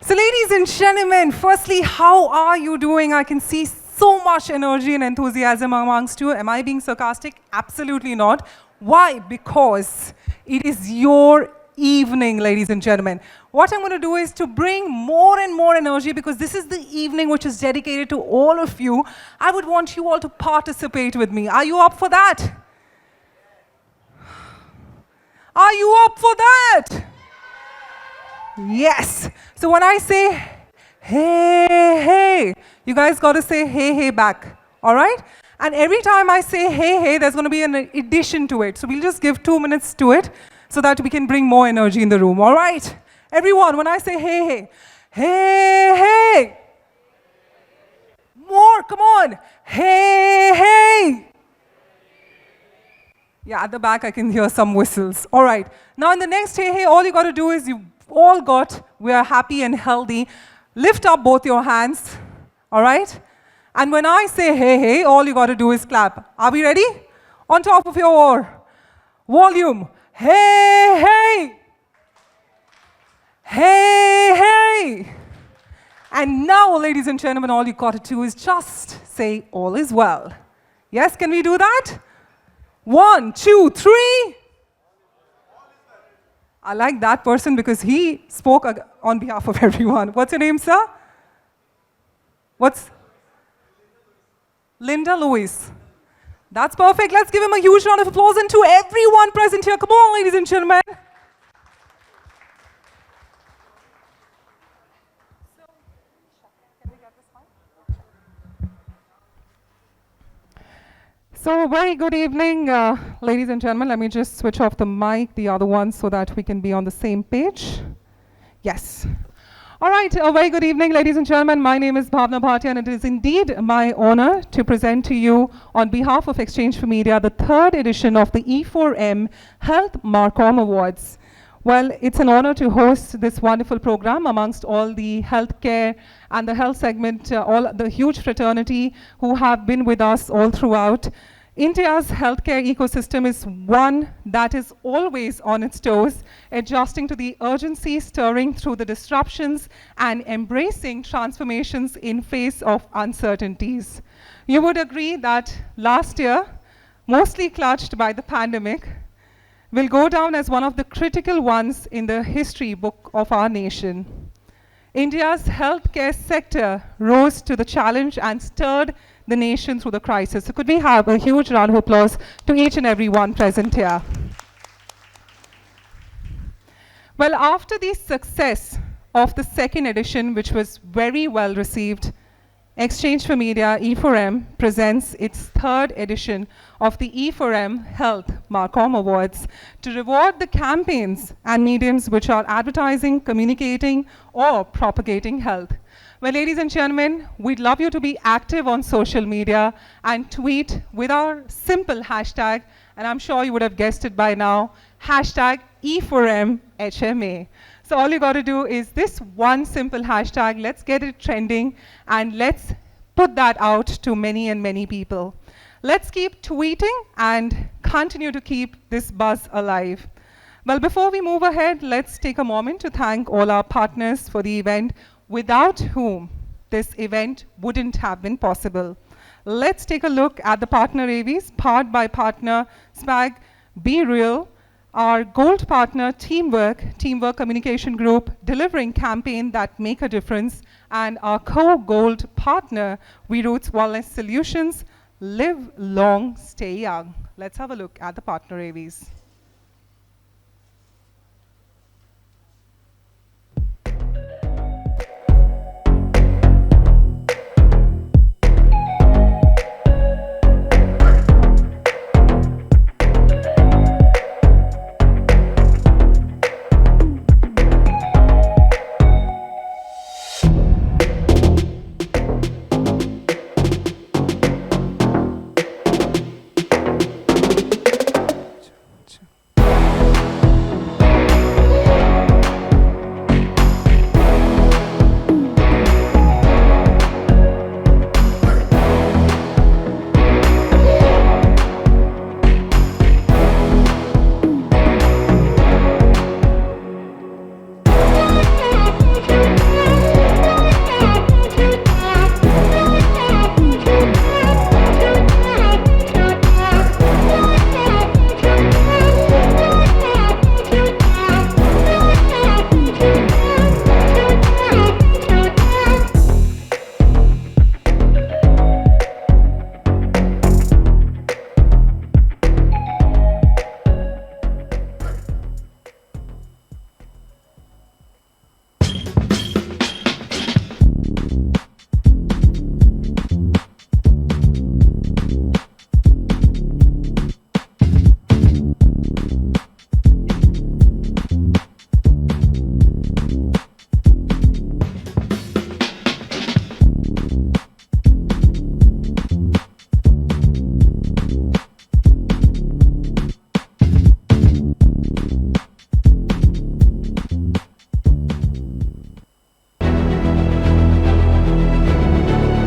So ladies and gentlemen, firstly, how are you doing? I can see so much energy and enthusiasm amongst you. Am I being sarcastic? Absolutely not. Why? Because it is your evening, ladies and gentlemen. What I'm going to do is to bring more and more energy, because this is the evening which is dedicated to all of you. I would want you all to participate with me. Are you up for that? Are you up for that? Yes. So when I say, hey, hey, you guys got to say, hey, hey back. All right? And every time I say, hey, hey, there's going to be an addition to it. So we'll just give 2 minutes to it so that we can bring more energy in the room. All right? Everyone, when I say, hey, hey, hey, hey. More, come on. Hey, hey. Yeah, at the back I can hear some whistles. All right. Now in the next hey, hey, all you got to do is we are happy and healthy. Lift up both your hands. All right? And when I say hey, hey, all you got to do is clap. Are we ready? On top of your volume. Hey, hey. Hey, hey. And now, ladies and gentlemen, all you got to do is just say all is well. Yes, can we do that? 1, 2, 3. I like that person because he spoke on behalf of everyone. What's your name, sir? What's? Linda Lewis. That's perfect. Let's give him a huge round of applause, and to everyone present here. Come on, ladies and gentlemen. So a very good evening, ladies and gentlemen. Let me just switch off the mic, the other one, so that we can be on the same page. Yes. All right, a very good evening, ladies and gentlemen. My name is Bhavna Bhatia, and it is indeed my honor to present to you, on behalf of Exchange for Media, the 3rd edition of the E4m Health Marcom Awards. Well, it's an honor to host this wonderful program amongst all the healthcare and the health segment, all the huge fraternity who have been with us all throughout. India's healthcare ecosystem is one that is always on its toes, adjusting to the urgency stirring through the disruptions and embracing transformations in face of uncertainties. You would agree that last year, mostly clutched by the pandemic, will go down as one of the critical ones in the history book of our nation. India's healthcare sector rose to the challenge and stirred the nation through the crisis. So could we have a huge round of applause to each and every one present here? Well, after the success of the 2nd edition, which was very well received, Exchange for Media E4m presents its 3rd edition of the E4m Health Marcom Awards to reward the campaigns and mediums which are advertising, communicating, or propagating health. Well, ladies and gentlemen, we'd love you to be active on social media and tweet with our simple hashtag, and I'm sure you would have guessed it by now, hashtag E4MHMA. So all you got to do is this one simple hashtag. Let's get it trending, and let's put that out to many and many people. Let's keep tweeting and continue to keep this buzz alive. Well, before we move ahead, let's take a moment to thank all our partners for the event, without whom this event wouldn't have been possible. Let's take a look at the partner AVs, powered by partner SPAG, Be Real, our gold partner Teamwork Communication Group, delivering campaign that make a difference, and our co-gold partner, We Roots Wellness Solutions, Live Long, Stay Young. Let's have a look at the partner AVs.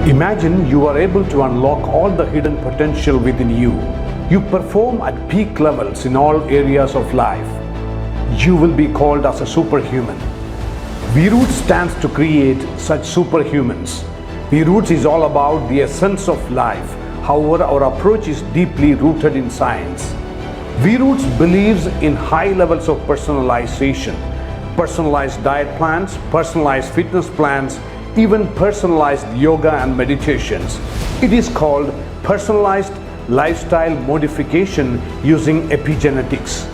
Imagine you are able to unlock all the hidden potential within you. You perform at peak levels in all areas of life. You will be called as a superhuman. V-Roots stands to create such superhumans. V-Roots is all about the essence of life. However, our approach is deeply rooted in science. V-Roots believes in high levels of personalization, personalized diet plans, personalized fitness plans, even personalized yoga and meditations. It is called personalized lifestyle modification using epigenetics.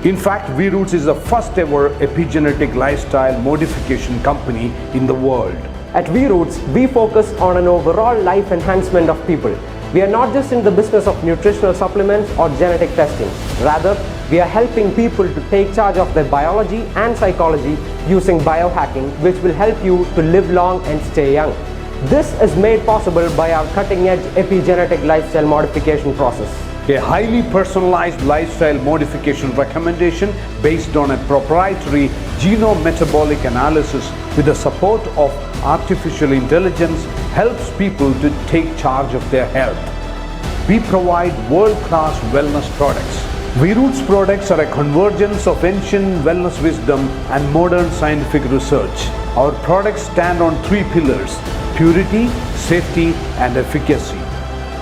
In fact, V-Roots is the first ever epigenetic lifestyle modification company in the world. At V-Roots, we focus on an overall life enhancement of people. We are not just in the business of nutritional supplements or genetic testing. Rather, we are helping people to take charge of their biology and psychology using biohacking, which will help you to live long and stay young. This is made possible by our cutting-edge epigenetic lifestyle modification process. A highly personalized lifestyle modification recommendation based on a proprietary genome metabolic analysis with the support of artificial intelligence helps people to take charge of their health. We provide world-class wellness products. V-Roots products are a convergence of ancient wellness wisdom and modern scientific research. Our products stand on three pillars: purity, safety, and efficacy.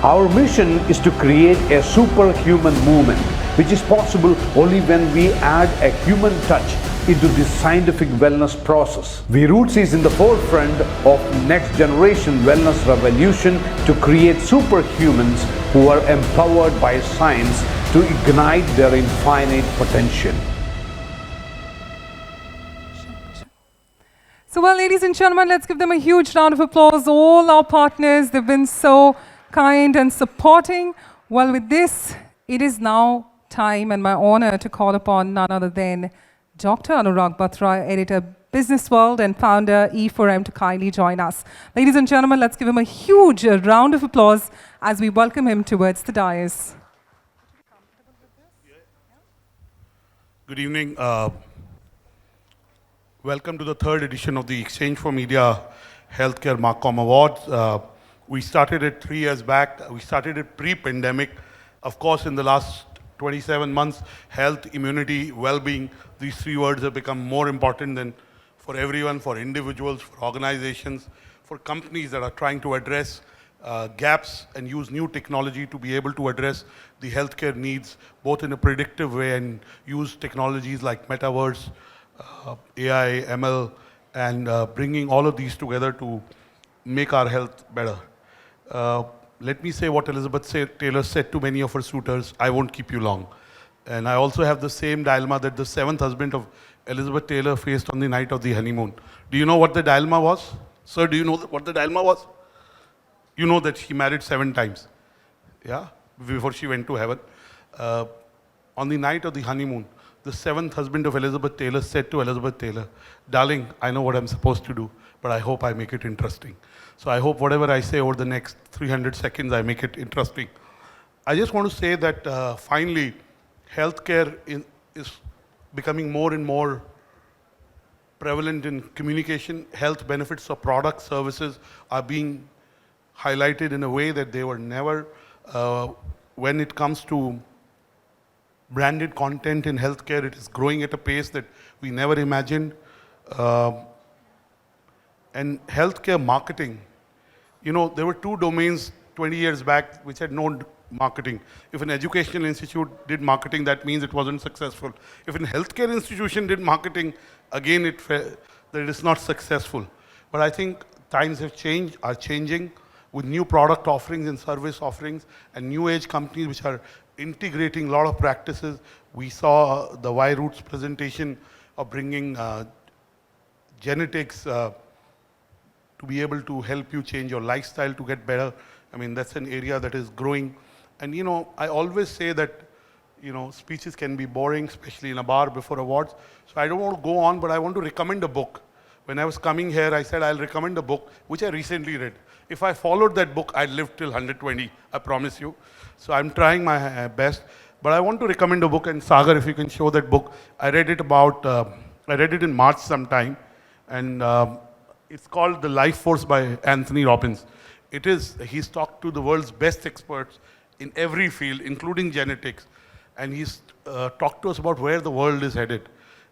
Our mission is to create a superhuman movement, which is possible only when we add a human touch into this scientific wellness process. V-Roots is in the forefront of next generation wellness revolution to create superhumans who are empowered by science to ignite their infinite potential. So, well, ladies and gentlemen, let's give them a huge round of applause. All our partners, they've been so kind and supporting. Well, with this, it is now time and my honor to call upon none other than Dr. Anurag Batra, editor, Business World, and founder e4m, to kindly join us. Ladies and gentlemen, let's give him a huge round of applause as we welcome him towards the dais. Good evening. Welcome to the third edition of the Exchange for Media Healthcare Marcom Awards. We started it 3 years back. We started it pre-pandemic. Of course, in the last 27 months, health, immunity, well-being, these three words have become more important than for everyone, for individuals, for organizations, for companies that are trying to address gaps and use new technology to be able to address the healthcare needs, both in a predictive way and use technologies like metaverse, AI, ML, and bringing all of these together to make our health better. Let me say what Elizabeth Taylor said to many of her suitors: I won't keep you long. And I also have the same dilemma that the seventh husband of Elizabeth Taylor faced on the night of the honeymoon. Do you know what the dilemma was? Sir, do you know what the dilemma was? You know that she married 7 times, yeah, before she went to heaven. On the night of the honeymoon, the seventh husband of Elizabeth Taylor said to Elizabeth Taylor, darling, I know what I'm supposed to do, but I hope I make it interesting. So I hope whatever I say over the next 300 seconds, I make it interesting. I just want to say that finally, healthcare is becoming more and more prevalent in communication. Health benefits of products, services are being highlighted in a way that they were never. When it comes to branded content in healthcare, it is growing at a pace that we never imagined. And healthcare marketing, you know, there were 2 domains 20 years back which had no marketing. If an educational institute did marketing, that means it wasn't successful. If a healthcare institution did marketing, again, that it is not successful. But I think times have changed, are changing, with new product offerings and service offerings and new age companies which are integrating a lot of practices. We saw the V-Roots presentation of bringing genetics to be able to help you change your lifestyle to get better. I mean, that's an area that is growing. And you know, I always say that, you know, speeches can be boring, especially in a bar before awards. So I don't want to go on, but I want to recommend a book. When I was coming here, I said I'll recommend a book, which I recently read. If I followed that book, I'd live till 120, I promise you. So I'm trying my best. But I want to recommend a book, and Sagar, if you can show that book. I read it in March sometime, and it's called The Life Force by Anthony Robbins. he's talked to the world's best experts in every field, including genetics, and he's talked to us about where the world is headed.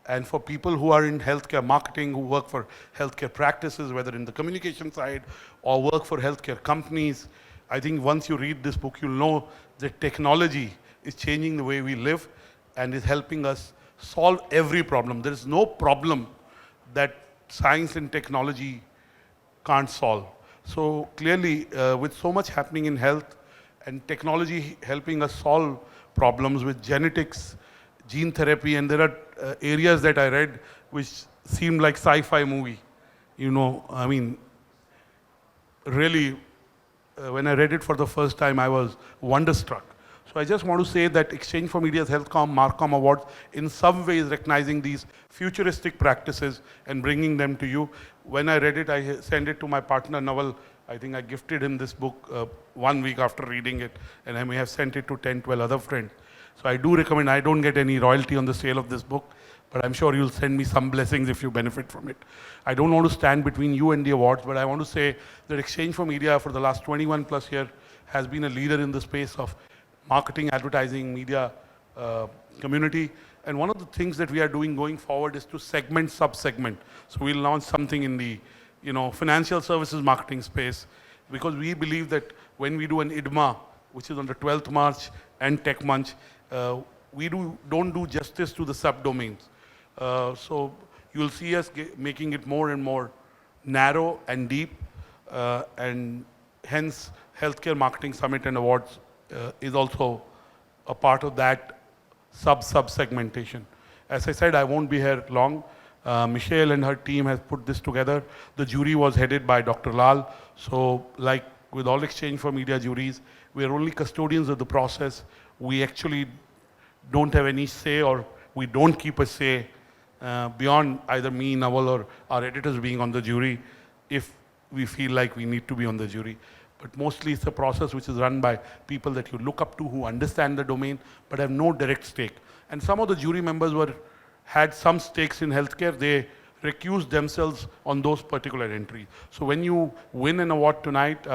And for people who are in healthcare marketing, who work for healthcare practices, whether in the communication side or work for healthcare companies, I think once you read this book, you'll know that technology is changing the way we live and is helping us solve every problem. There is no problem that science and technology can't solve. So clearly, with so much happening in health and technology helping us solve problems with genetics, gene therapy, and there are areas that I read which seemed like sci-fi movie. You know, I mean, really, when I read it for the first time, I was wonderstruck. So I just want to say that Exchange for Media's Marcom Awards in some way is recognizing these futuristic practices and bringing them to you. When I read it, I sent it to my partner, Naval. I think I gifted him this book 1 week after reading it, and I may have sent it to 10, 12 other friends. So I do recommend, I don't get any royalty on the sale of this book, but I'm sure you'll send me some blessings if you benefit from it. I don't want to stand between you and the awards, but I want to say that Exchange for Media for the last 21 plus years has been a leader in the space of marketing, advertising, media community. And one of the things that we are doing going forward is to segment, sub-segment. So we'll launch something in the financial services marketing space, because we believe that when we do an IDMA, which is on the 12th March, and Tech Munch, we don't do justice to the subdomains. So you'll see us making it more and more narrow and deep, and hence Healthcare Marketing Summit and Awards is also a part of that sub-segmentation. As I said, I won't be here long. Michelle and her team has put this together. The jury was headed by Dr. Lal. So like with all Exchange for Media juries, we are only custodians of the process. We actually don't have any say, or we don't keep a say beyond either me, Naval, or our editors being on the jury if we feel like we need to be on the jury. But mostly it's a process which is run by people that you look up to, who understand the domain but have no direct stake. And some of the jury members had some stakes in healthcare. They recused themselves on those particular entries. So when you win an award tonight,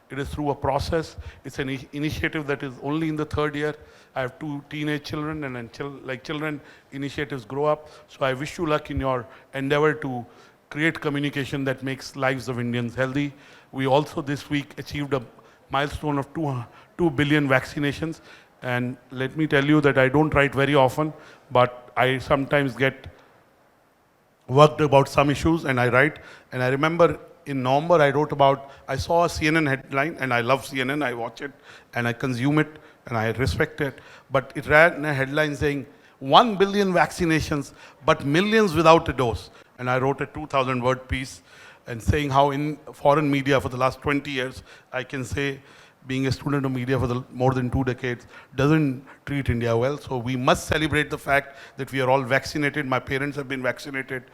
it is through a process. It's an initiative that is only in the 3rd year. I have 2 teenage children, and like children, initiatives grow up. So I wish you luck in your endeavor to create communication that makes lives of Indians healthy. We also this week achieved a milestone of 2 billion vaccinations. And let me tell you that I don't write very often, but I sometimes get worked about some issues and I write. And I remember in November I saw a CNN headline, and I love CNN, I watch it and I consume it and I respect it. But it ran a headline saying 1 billion vaccinations, but millions without a dose. And I wrote a 2,000-word piece and saying how in foreign media for the last 20 years, I can say, being a student of media for more than 2 decades, doesn't treat India well. So we must celebrate the fact that we are all vaccinated. My parents have been vaccinated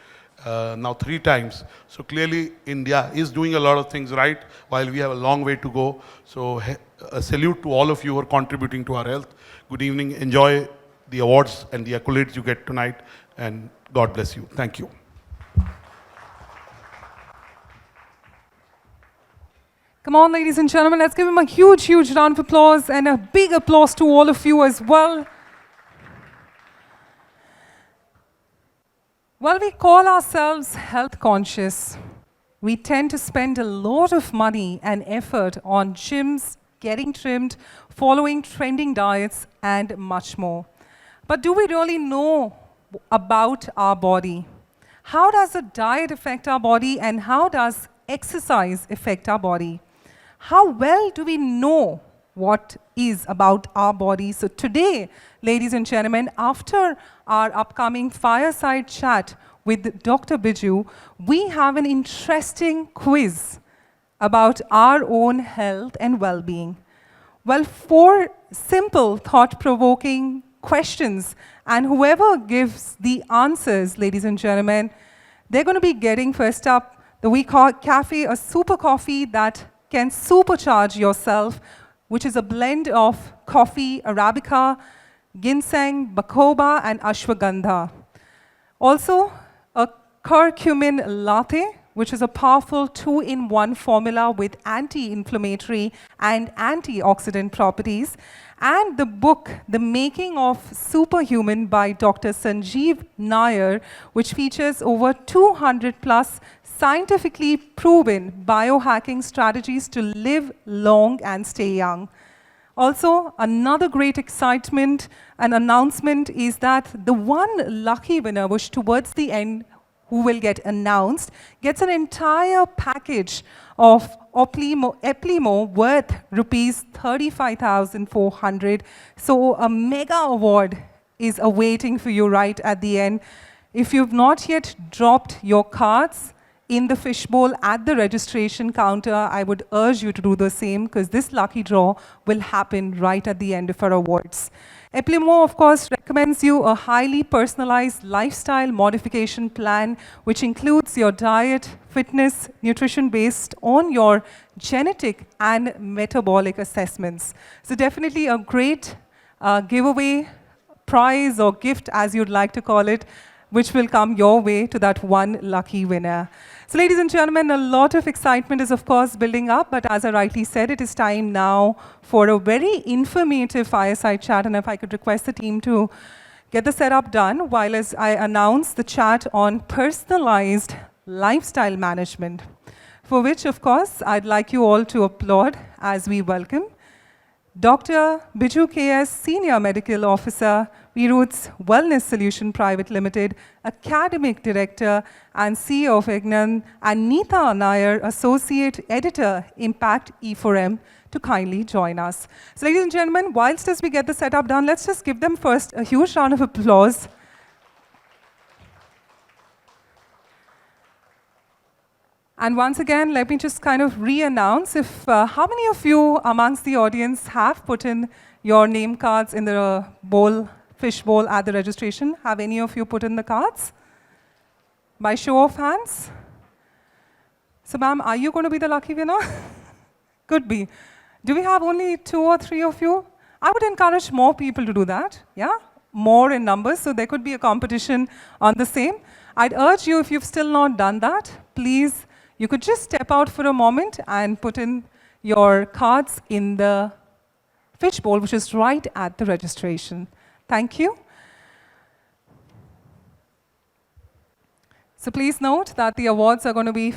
now 3 times. So clearly India is doing a lot of things right, while we have a long way to go. So a salute to all of you who are contributing to our health. Good evening. Enjoy the awards and the accolades you get tonight, and God bless you. Thank you. Come on, ladies and gentlemen, let's give him a huge, huge round of applause, and a big applause to all of you as well. Well, we call ourselves health conscious. We tend to spend a lot of money and effort on gyms, getting trimmed, following trending diets, and much more. But do we really know about our body? How does a diet affect our body, and how does exercise affect our body? How well do we know what is about our body? So today, ladies and gentlemen, after our upcoming fireside chat with Dr. Biju, we have an interesting quiz about our own health and well-being. Well, 4 simple, thought-provoking questions, and whoever gives the answers, ladies and gentlemen, they're going to be getting, first up, the We Call Cafe, a super coffee that can supercharge yourself, which is a blend of coffee, Arabica, ginseng, bacoba, and ashwagandha. Also, a curcumin latte, which is a powerful 2-in-1 formula with anti-inflammatory and antioxidant properties, and the book, The Making of Superhuman by Dr. Sanjeev Nair, which features over 200 plus scientifically proven biohacking strategies to live long and stay young. Also, another great excitement and announcement is that the one lucky winner, which towards the end who will get announced, gets an entire package of Eplimo worth rupees 35,400. So a mega award is awaiting for you right at the end. If you've not yet dropped your cards in the fishbowl at the registration counter, I would urge you to do the same, because this lucky draw will happen right at the end of our awards. Eplimo, of course, recommends you a highly personalized lifestyle modification plan, which includes your diet, fitness, nutrition based on your genetic and metabolic assessments. So definitely a great giveaway, prize or gift, as you'd like to call it, which will come your way to that one lucky winner. So ladies and gentlemen, a lot of excitement is of course building up, but as I rightly said, it is time now for a very informative fireside chat, and if I could request the team to get the setup done while as I announce the chat on personalized lifestyle management, for which of course I'd like you all to applaud as we welcome Dr. Biju K.S., Senior Medical Officer, e4m Wellness Solution Private Limited, Academic Director and CEO of e4m, and Neeta Nair, Associate Editor, Impact e4m, to kindly join us. So ladies and gentlemen, whilst as we get the setup done, let's just give them first a huge round of applause. And once again, let me just kind of re-announce if how many of you amongst the audience have put in your name cards in the fish bowl at the registration? Have any of you put in the cards? By show of hands? So ma'am, are you going to be the lucky winner? Could be. Do we have only 2 or 3 of you? I would encourage more people to do that, yeah? More in numbers, so there could be a competition on the same. I'd urge you, if you've still not done that, please, you could just step out for a moment and put in your cards in the fish bowl, which is right at the registration. Thank you. So please note that the awards are going to be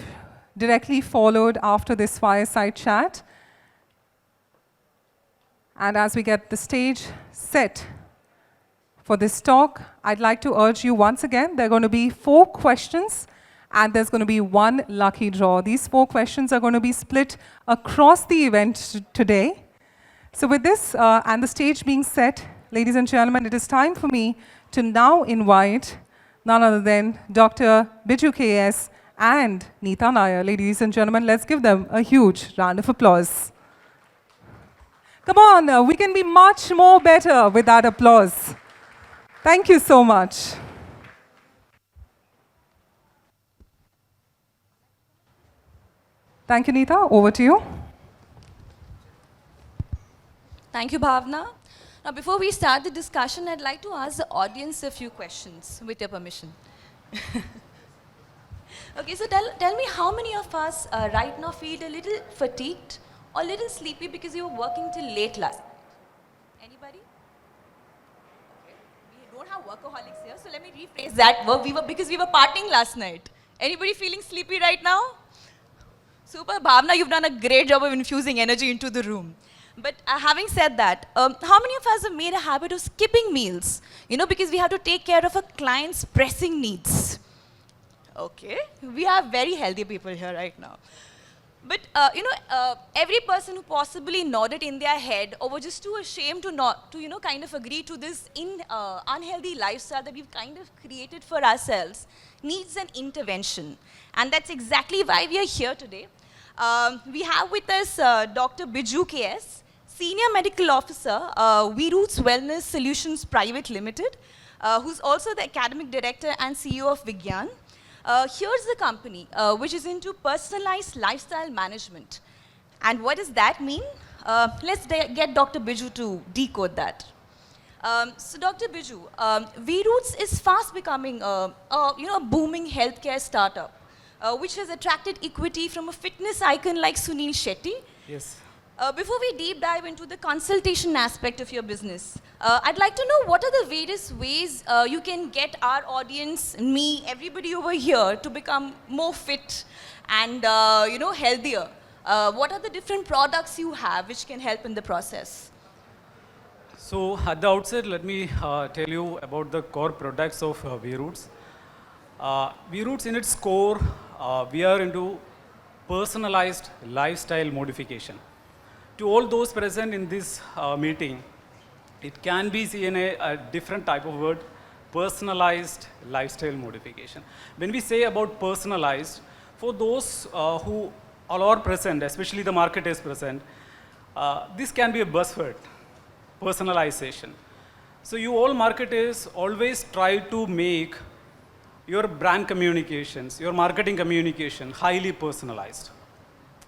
directly followed after this fireside chat. And as we get the stage set for this talk, I'd like to urge you once again, there are going to be 4 questions and there's going to be 1 lucky draw. These 4 questions are going to be split across the event today. So with this and the stage being set, ladies and gentlemen, it is time for me to now invite none other than Dr. Biju K.S. and Neeta Nair. Ladies and gentlemen, let's give them a huge round of applause. Come on, we can be much more better with that applause. Thank you so much. Thank you, Neeta. Over to you. Thank you, Bhavna. Now, before we start the discussion, I'd like to ask the audience a few questions, with your permission. Okay, so tell me how many of us right now feel a little fatigued or a little sleepy because you were working till late last night? Anybody? Okay. We don't have workaholics here, so let me rephrase that. Because we were partying last night. Anybody feeling sleepy right now? Super, Bhavna, you've done a great job of infusing energy into the room. But having said that, how many of us have made a habit of skipping meals? You know, because we have to take care of a client's pressing needs. Okay, we are very healthy people here right now. But, every person who possibly nodded in their head or were just too ashamed to kind of agree to this unhealthy lifestyle that we've kind of created for ourselves needs an intervention. And that's exactly why we are here today. We have with us Dr. Biju K.S., Senior Medical Officer, e4m Wellness Solutions Private Limited, who's also the Academic Director and CEO of Vigyan. Here's the company, which is into personalized lifestyle management. And what does that mean? Let's get Dr. Biju to decode that. So Dr. Biju, e4m is fast becoming a booming healthcare startup. which has attracted equity from a fitness icon like Sunil Shetty. Yes. Before we deep dive into the consultation aspect of your business, I'd like to know what are the various ways you can get our audience, me, everybody over here to become more fit and healthier. What are the different products you have which can help in the process? So at the outset, let me tell you about the core products of V-Roots. V-Roots in its core, we are into personalized lifestyle modification. To all those present in this meeting, it can be seen a different type of word, personalized lifestyle modification. When we say about personalized, for those who all are present, especially the market is present, this can be a buzzword, personalization. So you all marketers always try to make your brand communications, your marketing communication highly personalized.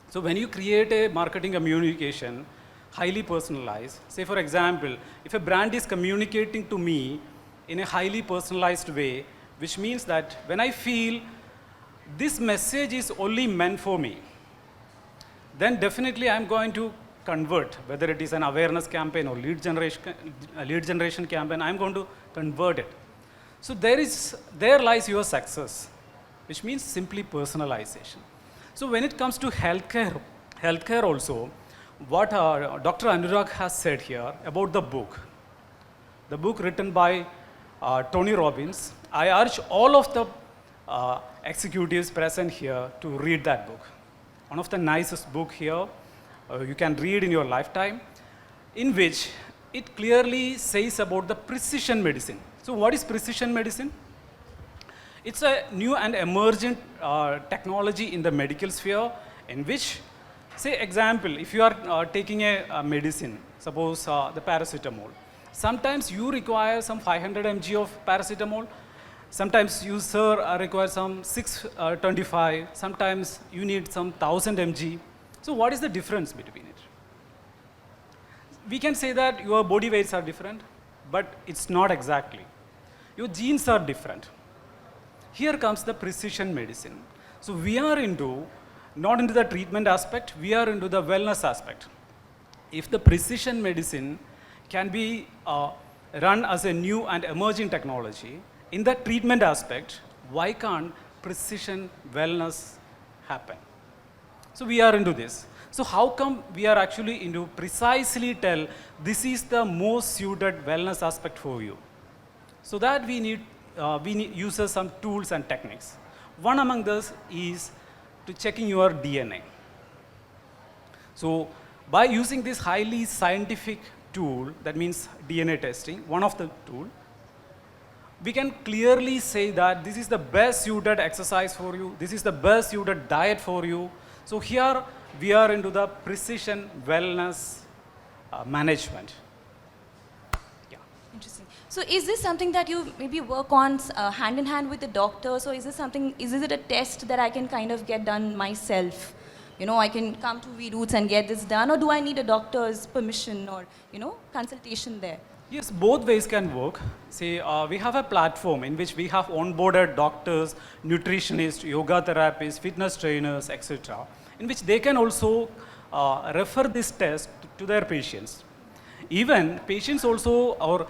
So when you create a marketing communication, highly personalized, say for example, if a brand is communicating to me in a highly personalized way, which means that when I feel this message is only meant for me, then definitely I'm going to convert, whether it is an awareness campaign or lead generation campaign, I'm going to convert it. So there lies your success, which means simply personalization. So when it comes to healthcare also, what Dr. Anurag has said here about the book written by Tony Robbins, I urge all of the executives present here to read that book. One of the nicest book here you can read in your lifetime, in which it clearly says about the precision medicine. So what is precision medicine? It's a new and emergent technology in the medical sphere in which, say example, if you are taking a medicine, suppose the paracetamol, sometimes you require some 500 mg of paracetamol, sometimes you require some 625, sometimes you need some 1000 mg. So what is the difference between it? We can say that your body weights are different, but it's not exactly. Your genes are different. Here comes the precision medicine. So we are not into the treatment aspect, we are into the wellness aspect. If the precision medicine can be run as a new and emerging technology, in the treatment aspect, why can't precision wellness happen? So we are into this. So how come we are actually into precisely tell this is the most suited wellness aspect for you? So that we need uses some tools and techniques. One among those is to checking your DNA. So by using this highly scientific tool, that means DNA testing, one of the tool, we can clearly say that this is the best suited exercise for you, this is the best suited diet for you. So here we are into the precision wellness management. Interesting. So is this something that you maybe work on hand in hand with the doctor? So is it a test that I can kind of get done myself? I can come to V-Roots and get this done, or do I need a doctor's permission or, consultation there? Yes, both ways can work. See, we have a platform in which we have onboarded doctors, nutritionists, yoga therapists, fitness trainers, etc., in which they can also refer this test to their patients. Even patients also, or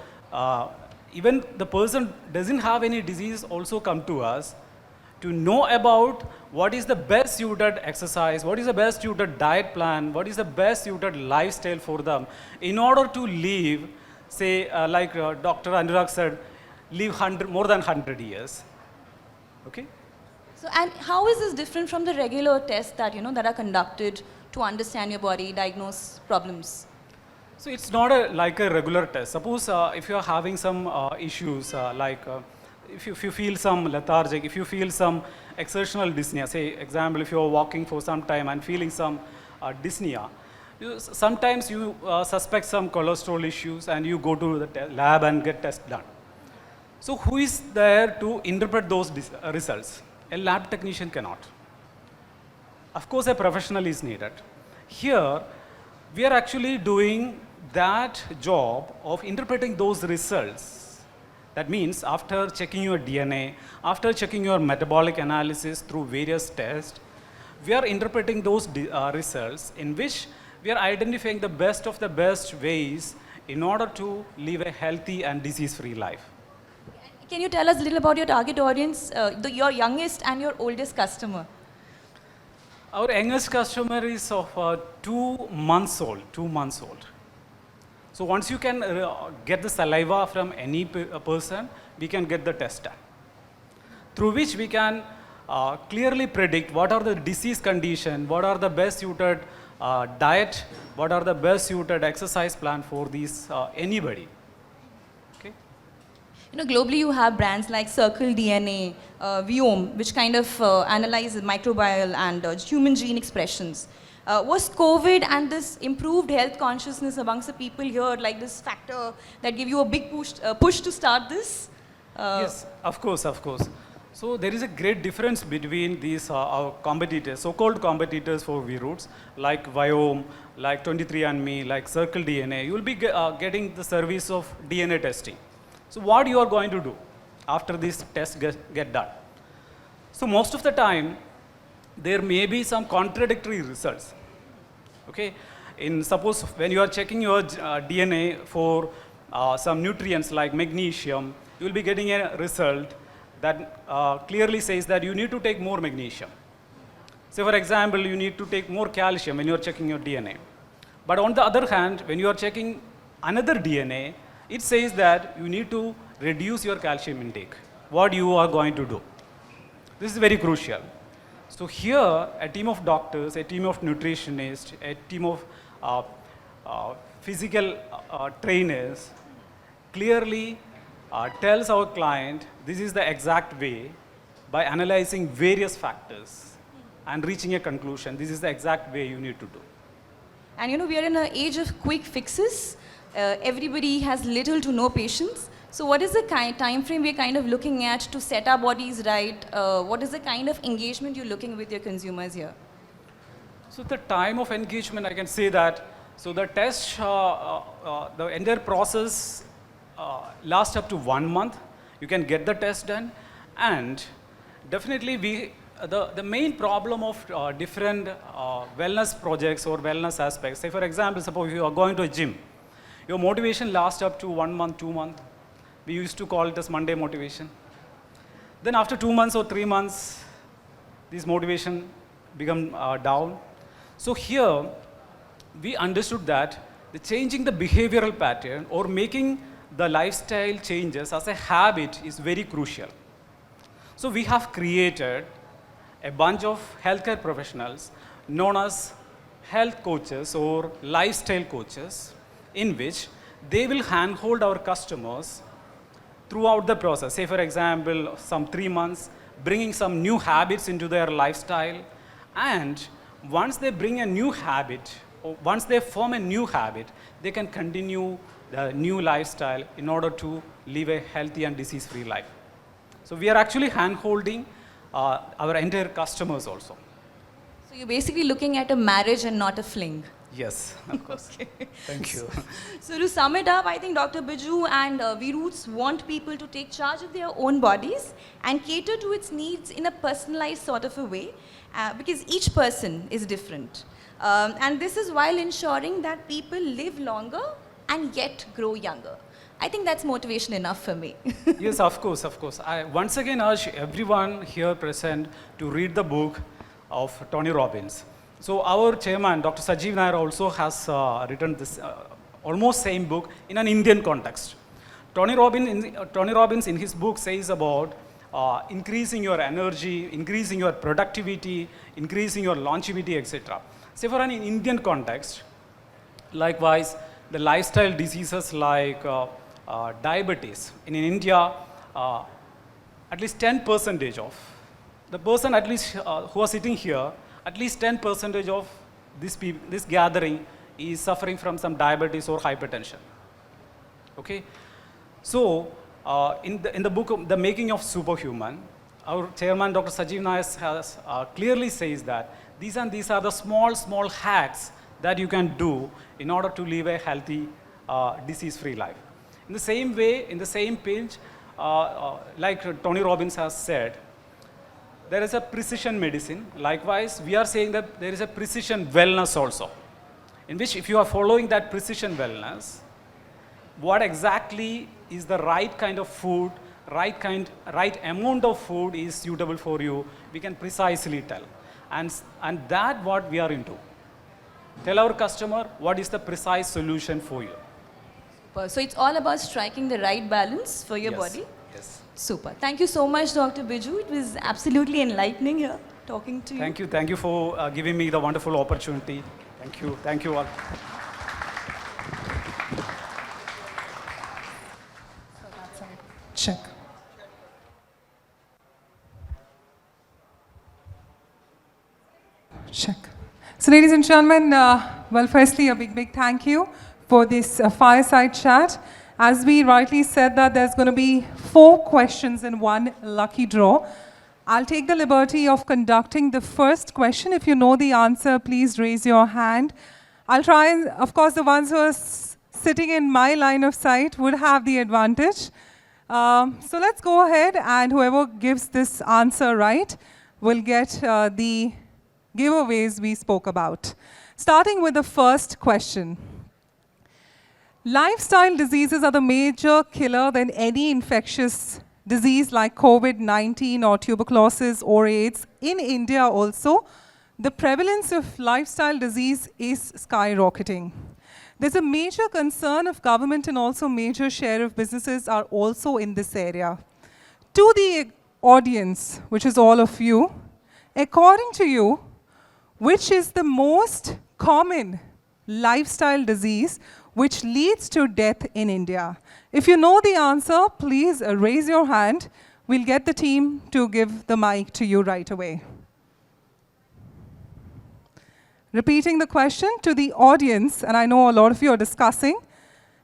even the person doesn't have any disease also come to us to know about what is the best suited exercise, what is the best suited diet plan, what is the best suited lifestyle for them in order to live, say, like Dr. Anurag said, live more than 100 years. Okay? So, and how is this different from the regular tests that, that are conducted to understand your body, diagnose problems? So it's not like a regular test. Suppose if you're having some issues, if you feel some lethargic, if you feel some exertional dyspnea, say example, if you're walking for some time and feeling some dyspnea, sometimes you suspect some cholesterol issues and you go to the lab and get test done. So who is there to interpret those results? A lab technician cannot. Of course, a professional is needed. Here, we are actually doing that job of interpreting those results. That means after checking your DNA, after checking your metabolic analysis through various tests, we are interpreting those results in which we are identifying the best of the best ways in order to live a healthy and disease-free life. Can you tell us a little about your target audience, your youngest and your oldest customer? Our youngest customer is of 2 months old, 2 months old. So once you can get the saliva from any person, we can get the test done, through which we can clearly predict what are the disease condition, what are the best suited diet, what are the best suited exercise plan for these anybody. Okay. You know, globally you have brands like Circle DNA, e4m, which kind of analyze microbial and human gene expressions. Was COVID and this improved health consciousness amongst the people here like this factor that gave you a big push to start this? Yes, of course, of course. So there is a great difference between these our competitors, so-called competitors for e4m, like e4m, like 23andMe, like Circle DNA. You will be getting the service of DNA testing. So what you are going to do after this test get done? So most of the time, there may be some contradictory results. Okay, suppose when you are checking your DNA for some nutrients like magnesium, you will be getting a result that clearly says that you need to take more magnesium. Say for example, you need to take more calcium when you are checking your DNA. But on the other hand, when you are checking another DNA, it says that you need to reduce your calcium intake. What you are going to do? This is very crucial. So here, a team of doctors, a team of nutritionists, a team of physical trainers clearly tells our client this is the exact way by analyzing various factors and reaching a conclusion. This is the exact way you need to do. And you know, we are in an age of quick fixes. Everybody has little to no patience. So what is the time frame we're kind of looking at to set our bodies right? What is the kind of engagement you're looking with your consumers here? So the time of engagement, I can say that, so the test, the entire process lasts up to 1 month. You can get the test done. And definitely the main problem of different wellness projects or wellness aspects, say for example, suppose you are going to a gym, your motivation lasts up to 1 month, 2 months. We used to call it as Monday motivation. Then after 2 months or 3 months, this motivation become down. So here, we understood that changing the behavioral pattern or making the lifestyle changes as a habit is very crucial. So we have created a bunch of healthcare professionals known as health coaches or lifestyle coaches, in which they will handhold our customers throughout the process. Say for example, some 3 months, bringing some new habits into their lifestyle. And once they bring a new habit, or once they form a new habit, they can continue the new lifestyle in order to live a healthy and disease-free life. So we are actually hand-holding our entire customers also. So you're basically looking at a marriage and not a fling. Yes, of course. Okay. Thank you. So to sum it up, I think Dr. Biju and e4m want people to take charge of their own bodies and cater to its needs in a personalized sort of a way, because each person is different. And this is while ensuring that people live longer and yet grow younger. I think that's motivation enough for me. Yes, of course, of course. I once again urge everyone here present to read the book of Tony Robbins. So our chairman, Dr. Sajeev Nair, also has written this almost same book in an Indian context. Tony Robbins in his book says about increasing your energy, increasing your productivity, increasing your longevity, etc. Say for an Indian context, likewise, the lifestyle diseases like diabetes. In India, at least 10% of the person at least who are sitting here, at least 10% of this gathering is suffering from some diabetes or hypertension. Okay, so in the book, The Making of Superhuman, our chairman, Dr. Sajeev Nair, has clearly says that these are the small hacks that you can do in order to live a healthy, disease-free life. In the same way, in the same page, like Tony Robbins has said, there is a precision medicine. Likewise, we are saying that there is a precision wellness also, in which if you are following that precision wellness, what exactly is the right kind of food, right amount of food is suitable for you, we can precisely tell. And that what we are into. Tell our customer what is the precise solution for you. Super. So it's all about striking the right balance for your body. Yes. Super. Thank you so much, Dr. Biju. It was absolutely enlightening here talking to you. Thank you for giving me the wonderful opportunity. Thank you all. Check. Check. So ladies and gentlemen, well, firstly, a big thank you for this fireside chat. As we rightly said that there's going to be 4 questions in one lucky draw. I'll take the liberty of conducting the first question. If you know the answer, please raise your hand. I'll try and, of course, the ones who are sitting in my line of sight would have the advantage. So let's go ahead, and whoever gives this answer right will get the giveaways we spoke about. Starting with the first question. Lifestyle diseases are the major killer than any infectious disease like COVID-19 or tuberculosis or AIDS. In India also, the prevalence of lifestyle disease is skyrocketing. There's a major concern of government, and also major share of businesses are also in this area. To the audience, which is all of you, according to you, which is the most common lifestyle disease which leads to death in India? If you know the answer, please raise your hand. We'll get the team to give the mic to you right away. Repeating the question to the audience, and I know a lot of you are discussing,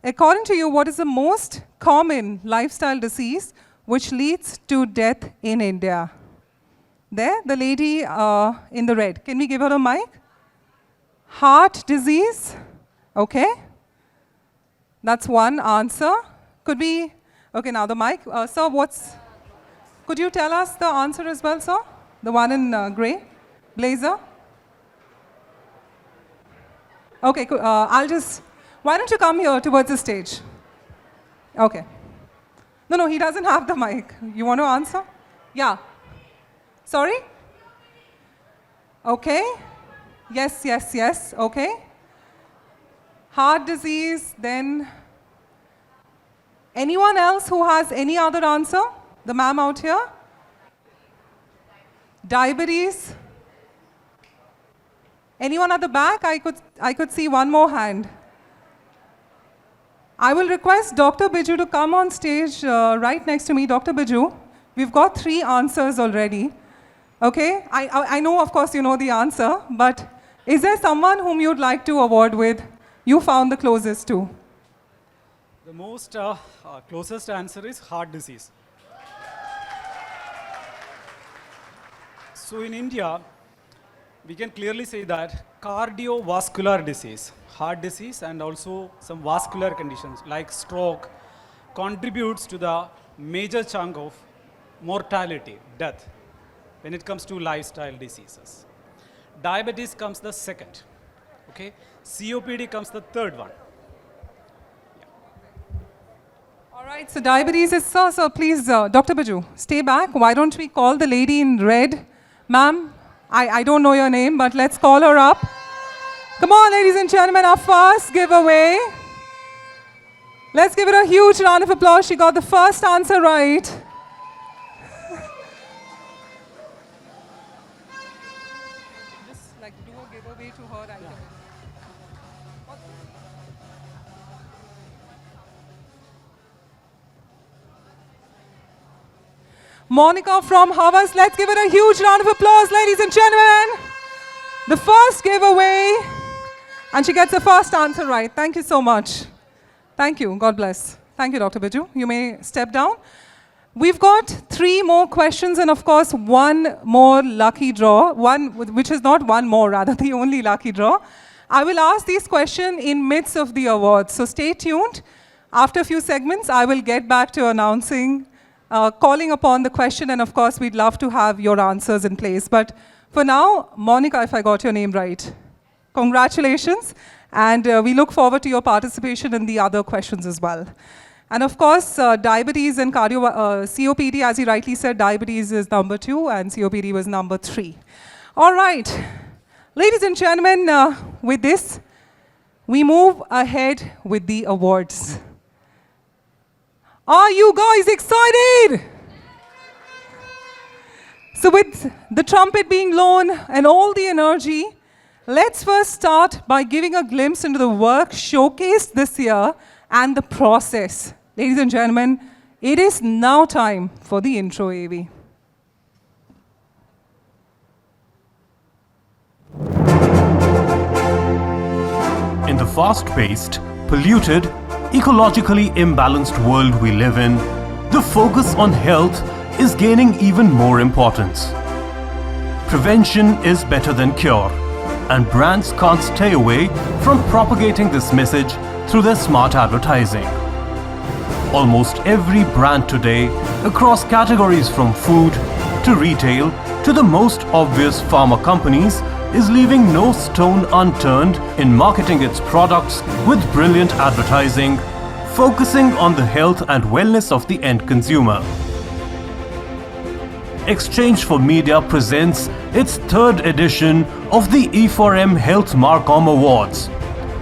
according to you, what is the most common lifestyle disease which leads to death in India? There, the lady in the red. Can we give her a mic? Heart disease. Okay. That's one answer. Could we, okay, now the mic. Sir, could you tell us the answer as well, sir? The one in gray, blazer. Okay, why don't you come here towards the stage? Okay. No, he doesn't have the mic. You want to answer? Yeah. Sorry? Okay. Yes. Okay. Heart disease, then anyone else who has any other answer? The ma'am out here? Diabetes? Anyone at the back? I could see one more hand. I will request Dr. Biju to come on stage right next to me. Dr. Biju, we've got 3 answers already. Okay? I know, of course, you know the answer, but is there someone whom you'd like to award with? You found the closest to. The most closest answer is heart disease. So in India, we can clearly say that cardiovascular disease, heart disease, and also some vascular conditions like stroke contributes to the major chunk of mortality, death, when it comes to lifestyle diseases. Diabetes comes the second. Okay? COPD comes the third one. All right, so diabetes is, so please, Dr. Biju, stay back. Why don't we call the lady in red? Ma'am, I don't know your name, but let's call her up. Come on, ladies and gentlemen, our first giveaway. Let's give it a huge round of applause. She got the first answer right. Just like do a giveaway to her right away. Monica from Havas, let's give it a huge round of applause, ladies and gentlemen. The first giveaway, and she gets the first answer right. Thank you so much. Thank you. God bless. Thank you, Dr. Biju. You may step down. We've got 3 more questions and, of course, 1 more lucky draw, which is not one more, rather the only lucky draw. I will ask these questions in midst of the awards, so stay tuned. After a few segments, I will get back to announcing calling upon the question, and of course, we'd love to have your answers in place. But for now, Monica, if I got your name right, congratulations. And we look forward to your participation in the other questions as well. And of course, diabetes and COPD, as he rightly said, diabetes is number 2 and COPD was number 3. All right, ladies and gentlemen, with this, we move ahead with the awards. Are you guys excited? So with the trumpet being blown and all the energy, let's first start by giving a glimpse into the work showcased this year and the process. Ladies and gentlemen, it is now time for the intro, AV. In the fast-paced, polluted, ecologically imbalanced world we live in, the focus on health is gaining even more importance. Prevention is better than cure, and brands can't stay away from propagating this message through their smart advertising. Almost every brand today, across categories from food to retail to the most obvious pharma companies, is leaving no stone unturned in marketing its products with brilliant advertising, focusing on the health and wellness of the end consumer. Exchange for Media presents its 3rd edition of the e4m Health Marcom Awards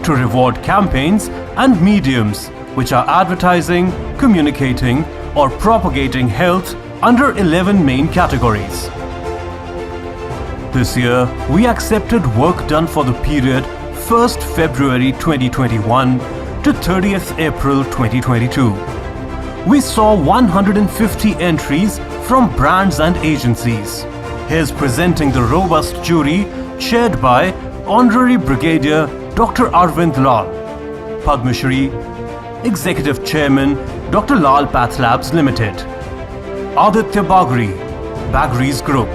to reward campaigns and mediums which are advertising, communicating, or propagating health under 11 main categories. This year, we accepted work done for the period 1st February 2021 to 30th April 2022. We saw 150 entries from brands and agencies. Here's presenting the robust jury chaired by Honorary Brigadier Dr. Arvind Lal, Padma Shri, Executive Chairman Dr. Lal Path Labs Limited, Aditya Bagri, Bagri's Group,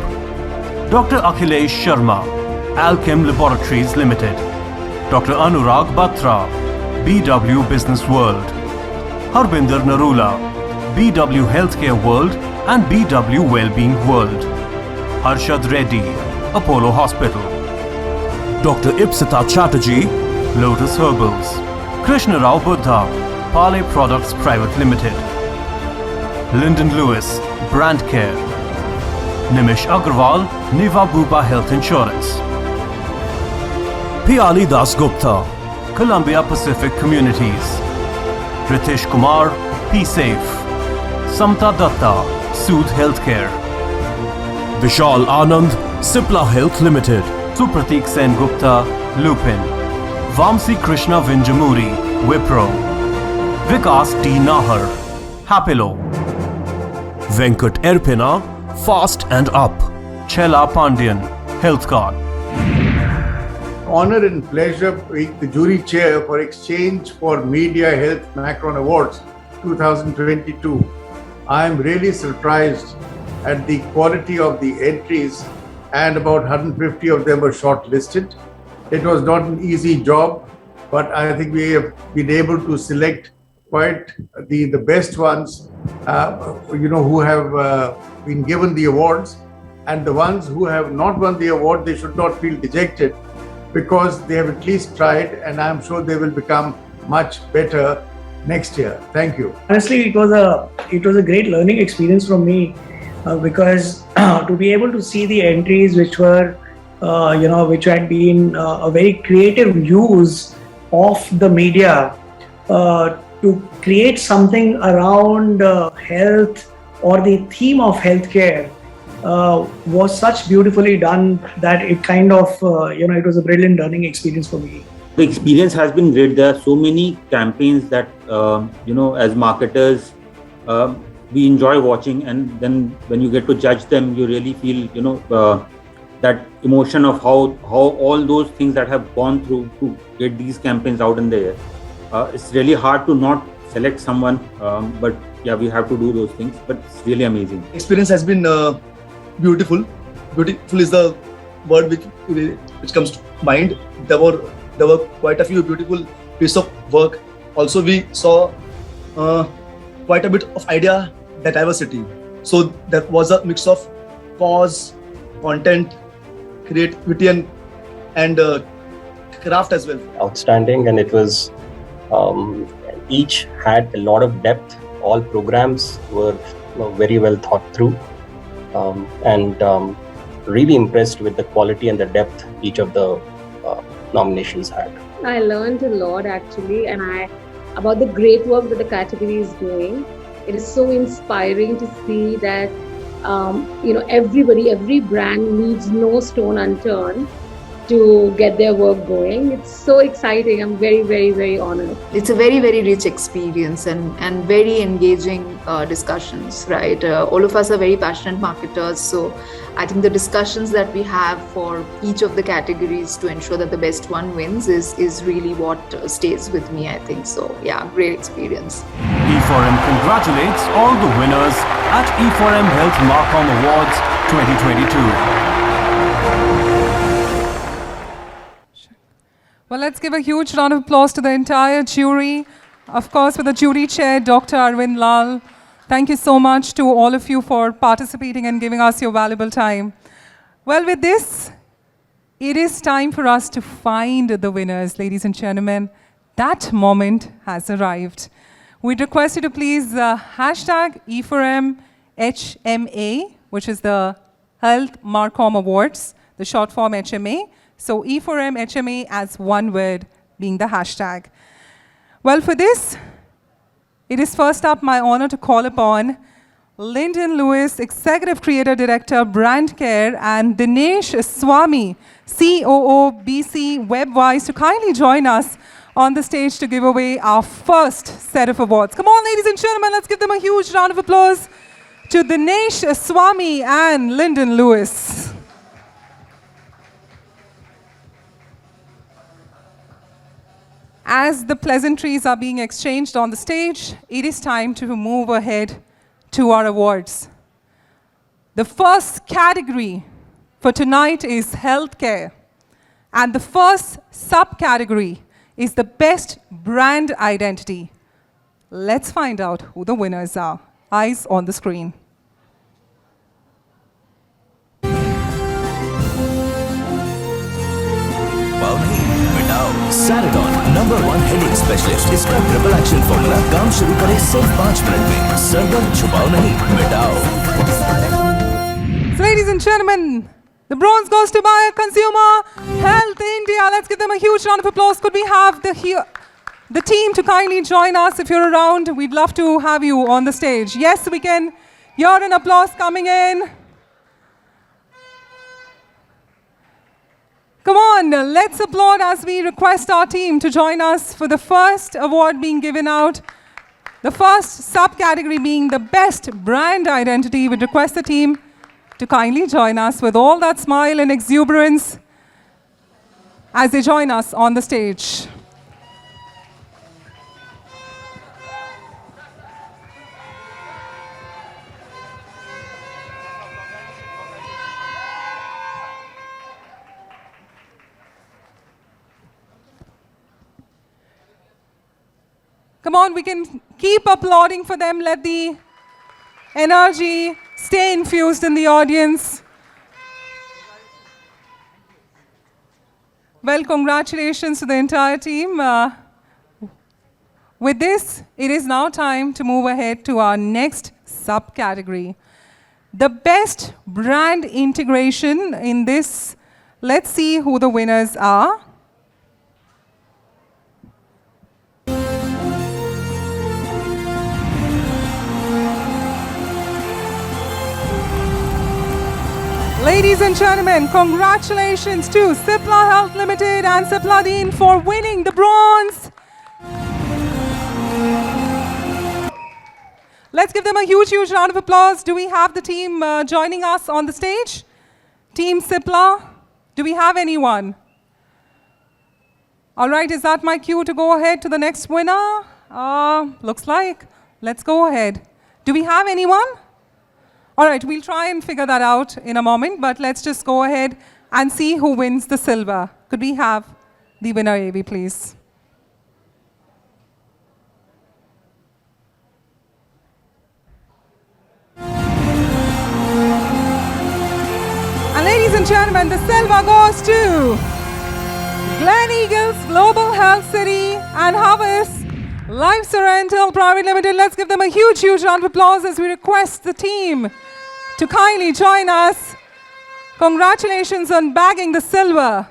Dr. Akhilesh Sharma, Alchem Laboratories Limited, Dr. Anurag Batra, BW Business World, Harbinder Narula, BW Healthcare World and BW Wellbeing World, Harshad Reddy, Apollo Hospital, Dr. Ipsita Chatterjee, Lotus Herbals, Krishna Rao Buddha, Pale Products Private Limited, Lyndon Lewis, Brand Care, Nimish Agarwal, Niva Bupa Health Insurance, Piali Das Gupta, Columbia Pacific Communities, Ritesh Kumar, P-Safe, Samta Datta, Soothe Healthcare, Vishal Anand, Cipla Health Limited, Supratik Sen Gupta, Lupin, Vamsi Krishna Vinjamuri, Wipro, Vikas D. Nahar, Hapilo, Venkat Erpina, Fast and Up, Chela Pandian, HealthCard. Honor and pleasure being the jury chair for Exchange for Media Health Macron Awards 2022. I am really surprised at the quality of the entries, and about 150 of them were shortlisted. It was not an easy job, but I think we have been able to select quite the best ones, who have been given the awards, and the ones who have not won the award, they should not feel dejected because they have at least tried, and I'm sure they will become much better next year. Thank you. Honestly, it was a great learning experience from me because to be able to see the entries which were, which had been a very creative use of the media to create something around health or the theme of healthcare was such beautifully done that it kind of, it was a brilliant learning experience for me. The experience has been great. There are so many campaigns that, as marketers, we enjoy watching, and then when you get to judge them, you really feel, that emotion of how all those things that have gone through to get these campaigns out in the air. It's really hard to not select someone, but yeah, we have to do those things, but it's really amazing. Experience has been beautiful. Beautiful is the word which comes to mind. There were quite a few beautiful pieces of work. Also, we saw quite a bit of idea the diversity. So that was a mix of cause, content, creativity, and craft as well. Outstanding, and it was each had a lot of depth. All programs were very well thought through, and really impressed with the quality and the depth each of the nominations had. I learned a lot actually, and about the great work that the category is doing. It is so inspiring to see that every brand leaves no stone unturned to get their work going. It's so exciting. I'm very, very, very honored. It's a very, very rich experience and very engaging discussions, right? All of us are very passionate marketers, so I think the discussions that we have for each of the categories to ensure that the best one wins is really what stays with me, I think. So yeah, great experience. E4m congratulates all the winners at E4m Health Marcom Awards 2022. Well, let's give a huge round of applause to the entire jury. Of course, with the jury chair, Dr. Arvind Lal. Thank you so much to all of you for participating and giving us your valuable time. Well, with this, it is time for us to find the winners, ladies and gentlemen. That moment has arrived. We'd request you to please hashtag E4MHMA, which is the Health Marcom Awards, the short form HMA. So E4MHMA as one word being the hashtag. Well, for this, it is first up my honor to call upon Lyndon Lewis, Executive Creative Director, Brand Care, and Dinesh Swami, COO, BC WebWise, to kindly join us on the stage to give away our first set of awards. Come on, ladies and gentlemen, let's give them a huge round of applause to Dinesh Swami and Lyndon Lewis. As the pleasantries are being exchanged on the stage, it is time to move ahead to our awards. The first category for tonight is healthcare, and the first subcategory is the best brand identity. Let's find out who the winners are. Eyes on the screen. Saradon, #1 headache specialist. इसका triple action formula काम शुरू करे सिर्फ 5 minute में. सरदर्द छुपाओ नहीं, मिटाओ. So, ladies and gentlemen, the bronze goes to Bayer Consumer Health India. Let's give them a huge round of applause. Could we have the team to kindly join us if you're around? We'd love to have you on the stage. Yes, we can hear an applause coming in. Come on, let's applaud as we request our team to join us for the first award being given out. The first subcategory being the best brand identity. We'd request the team to kindly join us with all that smile and exuberance as they join us on the stage. Come on, we can keep applauding for them. Let the energy stay infused in the audience. Well, congratulations to the entire team. With this, it is now time to move ahead to our next subcategory. The best brand integration in this. Let's see who the winners are. Ladies and gentlemen, congratulations to Cipla Health Limited and Cipladine for winning the bronze. Let's give them a huge, huge round of applause. Do we have the team joining us on the stage? Team Cipla, do we have anyone? All right, is that my cue to go ahead to the next winner? Looks like. Let's go ahead. Do we have anyone? All right, we'll try and figure that out in a moment, but let's just go ahead and see who wins the silver. Could we have the winner, AV, please? and gentlemen, the silver goes to Glen Eagles Global Health City and Harvest Life Rental Private Limited. Let's give them a huge, huge round of applause as we request the team to kindly join us. Congratulations on bagging the silver.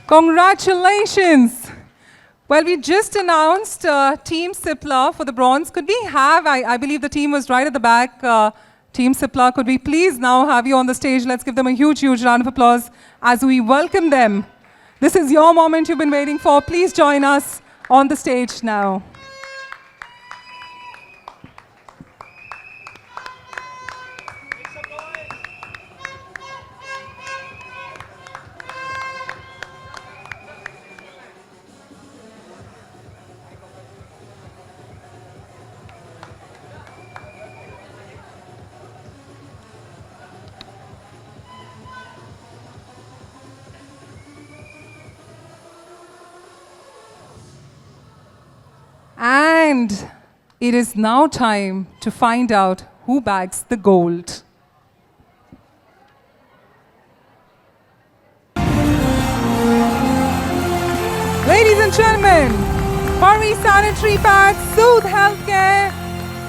Congratulations. Well, we just announced Team Cipla for the bronze. Could we have, I believe the team was right at the back, Team Cipla, could we please now have you on the stage? Let's give them a huge, huge round of applause as we welcome them. This is your moment you've been waiting for. Please join us on the stage now. And it is now time to find out who bags the gold. Ladies and gentlemen, Pari Sanitary Pads, Soothe Healthcare,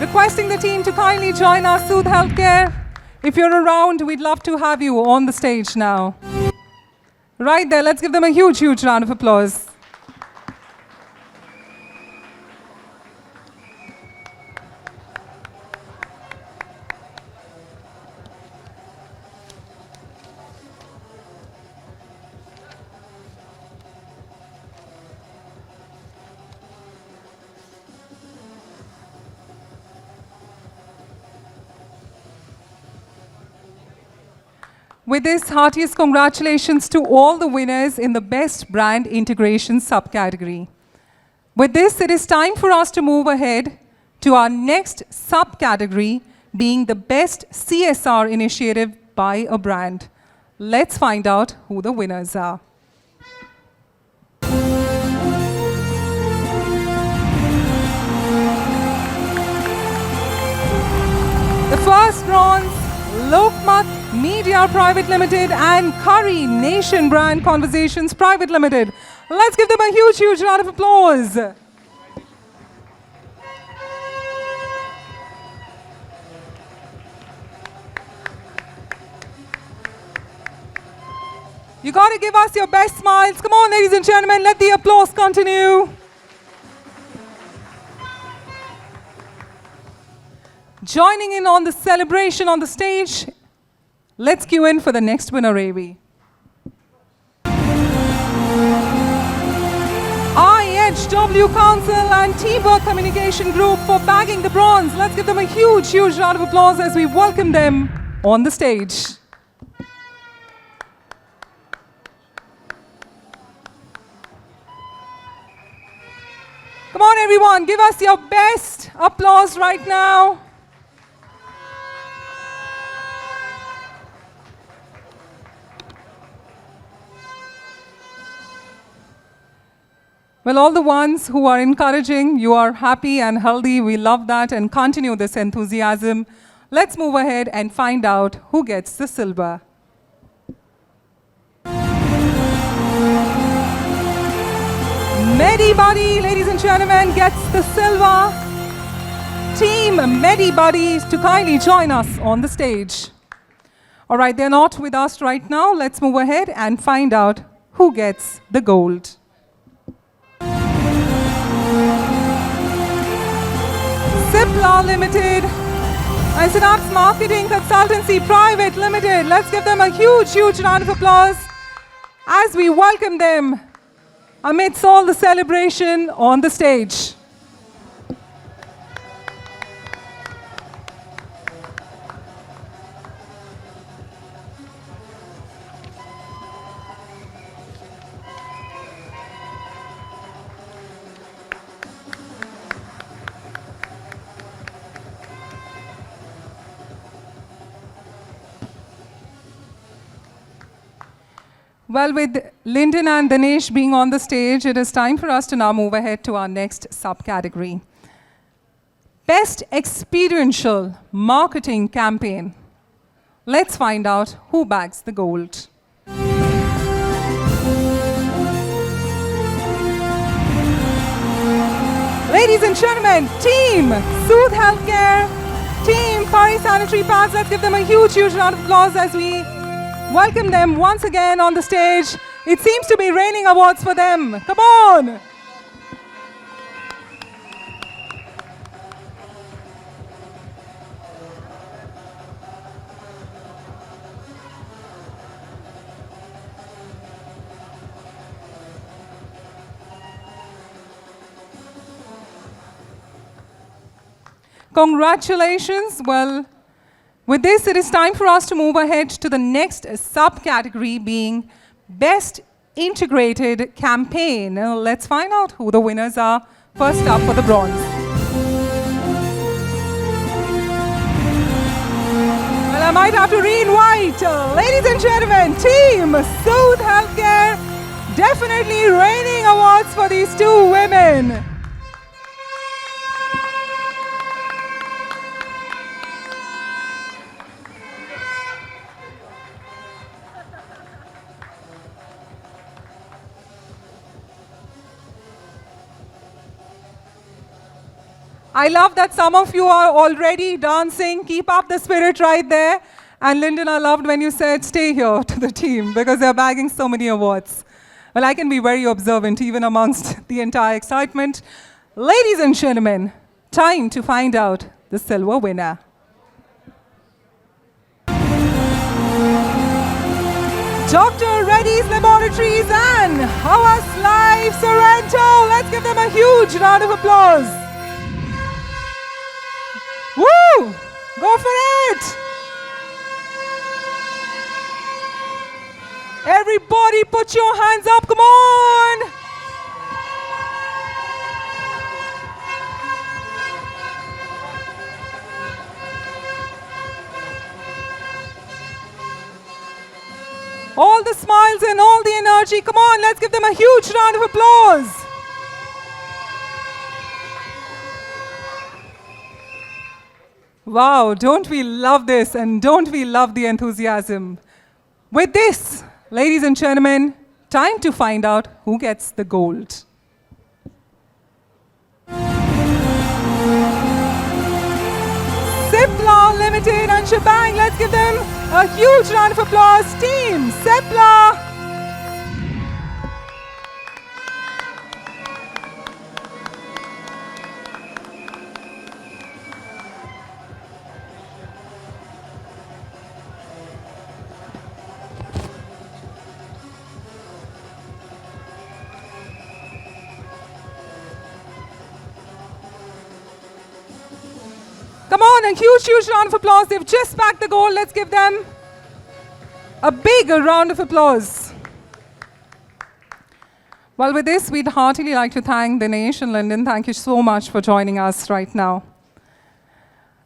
requesting the team to kindly join us, Soothe Healthcare. If you're around, we'd love to have you on the stage now. Right there, let's give them a huge, huge round of applause. With this, heartiest congratulations to all the winners in the Best Brand Integration subcategory. With this, it is time for us to move ahead to our next subcategory, being the Best CSR Initiative by a Brand. Let's find out who the winners are. The first bronze, Lokmat Media Private Limited and Curry Nation Brand Conversations Private Limited. Let's give them a huge, huge round of applause. You got to give us your best smiles. Come on, ladies and gentlemen, let the applause continue. Joining in on the celebration on the stage, let's queue in for the next winner, AV. IHW Council and Teamwork Communication Group for bagging the bronze. Let's give them a huge, huge round of applause as we welcome them on the stage. Come on, everyone, give us your best applause right now. Well, all the ones who are encouraging, you are happy and healthy, we love that, and continue this enthusiasm. Let's move ahead and find out who gets the silver. Medibuddy, ladies and gentlemen, gets the silver. Team Medibuddy to kindly join us on the stage. All right, they're not with us right now. Let's move ahead and find out who gets the gold. Cipla Limited and Synapse Marketing Consultancy Private Limited. Let's give them a huge, huge round of applause as we welcome them amidst all the celebration on the stage. Well, with Lyndon and Dinesh being on the stage, it is time for us to now move ahead to our next subcategory. Best Experiential Marketing Campaign. Let's find out who bags the gold. Ladies and gentlemen, Team Soothe Healthcare, Team Pari Sanitary Pads, let's give them a huge round of applause as we welcome them once again on the stage. It seems to be raining awards for them. Come on! Congratulations. Well, with this, it is time for us to move ahead to the next subcategory, being Best Integrated Campaign. Now, let's find out who the winners are. First up for the bronze. Well, I might have to re-invite, ladies and gentlemen, Team Soothe Healthcare. Definitely raining awards for these two women. I love that some of you are already dancing. Keep up the spirit right there. And Lyndon, I loved when you said, stay here to the team, because they're bagging so many awards. Well, I can be very observant even amongst the entire excitement. Ladies and gentlemen, time to find out the silver winner. Dr. Reddy's Laboratories and Havas Life Sorrento. Let's give them a huge round of applause. Woo! Go for it! Everybody put your hands up, come on! All the smiles and all the energy, come on, let's give them a huge round of applause. Wow, don't we love this, and don't we love the enthusiasm. With this, ladies and gentlemen, time to find out who gets the gold. Cipla Limited and Shebang, let's give them a huge round of applause. Team Cipla. Come on, a huge round of applause. They've just bagged the gold. Let's give them a big round of applause. Well, with this, we'd heartily like to thank Dinesh and Lyndon. Thank you so much for joining us right now.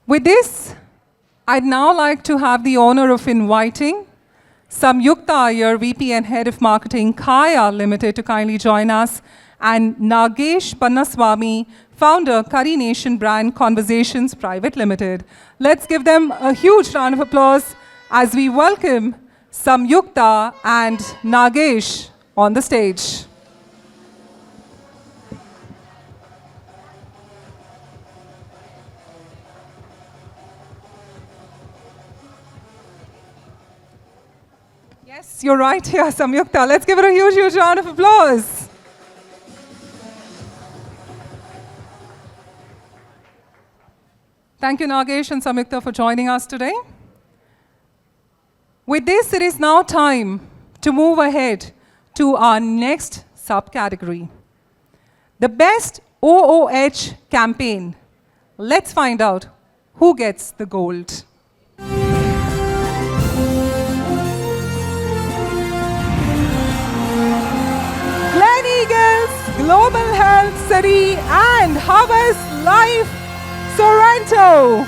With this, I'd now like to have the honor of inviting Samyukta Iyer, VP and Head of Marketing, Kaya Limited, to kindly join us, and Nagesh Pannaswamy, Founder, Curry Nation Brand Conversations Private Limited. Let's give them a huge round of applause as we welcome Samyukta and Nagesh on the stage. Yes, you're right here, Samyukta. Let's give her a huge round of applause. Thank you, Nagesh and Samyukta, for joining us today. With this, it is now time to move ahead to our next subcategory. The Best OOH Campaign. Let's find out who gets the gold. Gleneagles, Global Health City, and Havas Life Sorrento.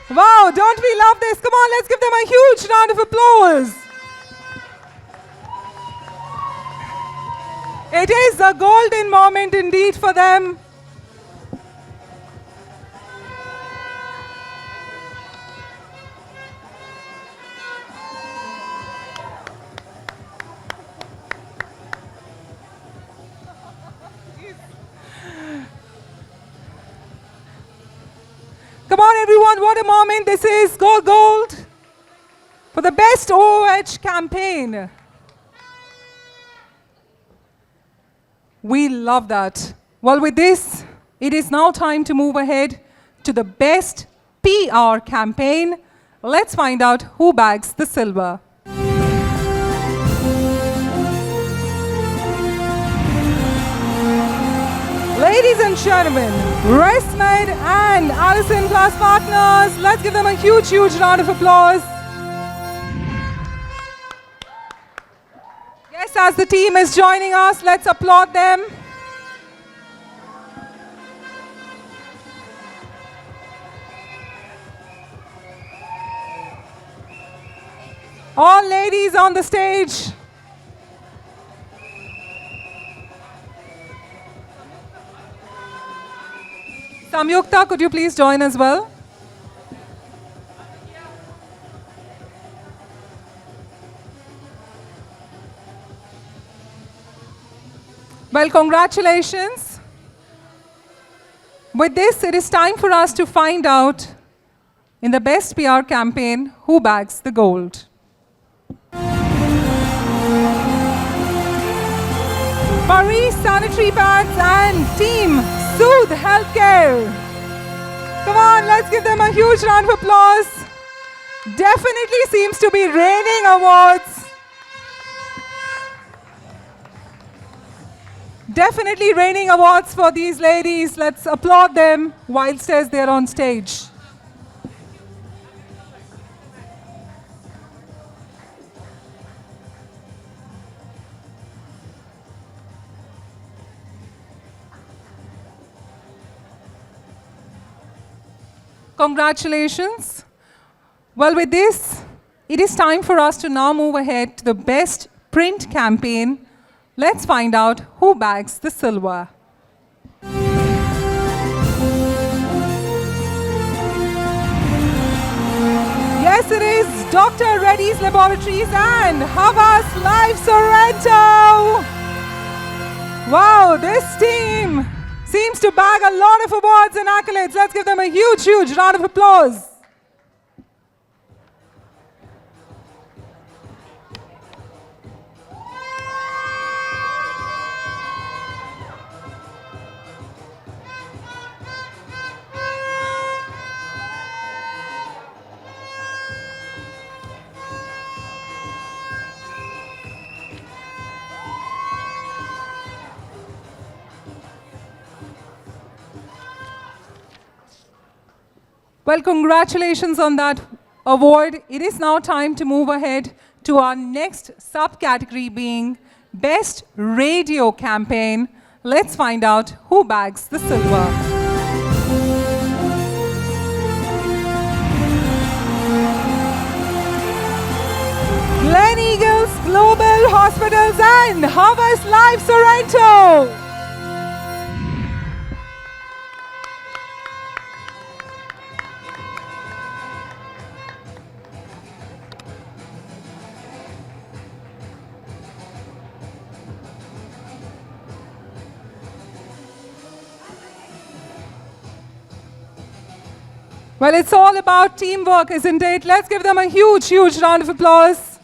Wow, don't we love this? Come on, let's give them a huge round of applause. It is a golden moment indeed for them. Come on, everyone, what a moment this is. Go gold for the best OH campaign. We love that. Well, with this, it is now time to move ahead to the best PR campaign. Let's find out who bags the silver. Ladies and gentlemen, ResMed and Allison Class Partners, let's give them a huge, huge round of applause. Yes, as the team is joining us, let's applaud them. All ladies on the stage. Samyukta, could you please join as well? Well, congratulations. With this, it is time for us to find out in the best PR campaign who bags the gold. Paris Sanitary Pads and Team Soothe Healthcare. Come on, let's give them a huge round of applause. Definitely seems to be raining awards. Definitely raining awards for these ladies. Let's applaud them whilst as they're on stage. Congratulations. Well, with this, it is time for us to now move ahead to the best print campaign. Let's find out who bags the silver. Yes, it is Dr. Reddy's Laboratories and Havas Life Sorrento. Wow, this team seems to bag a lot of awards and accolades. Let's give them a huge, huge round of applause. Well, congratulations on that award. It is now time to move ahead to our next subcategory being Best Radio Campaign. Let's find out who bags the silver. Gleneagles Global Hospitals and Havas Life Sorrento. Well, it's all about teamwork, isn't it? Let's give them a huge, huge round of applause.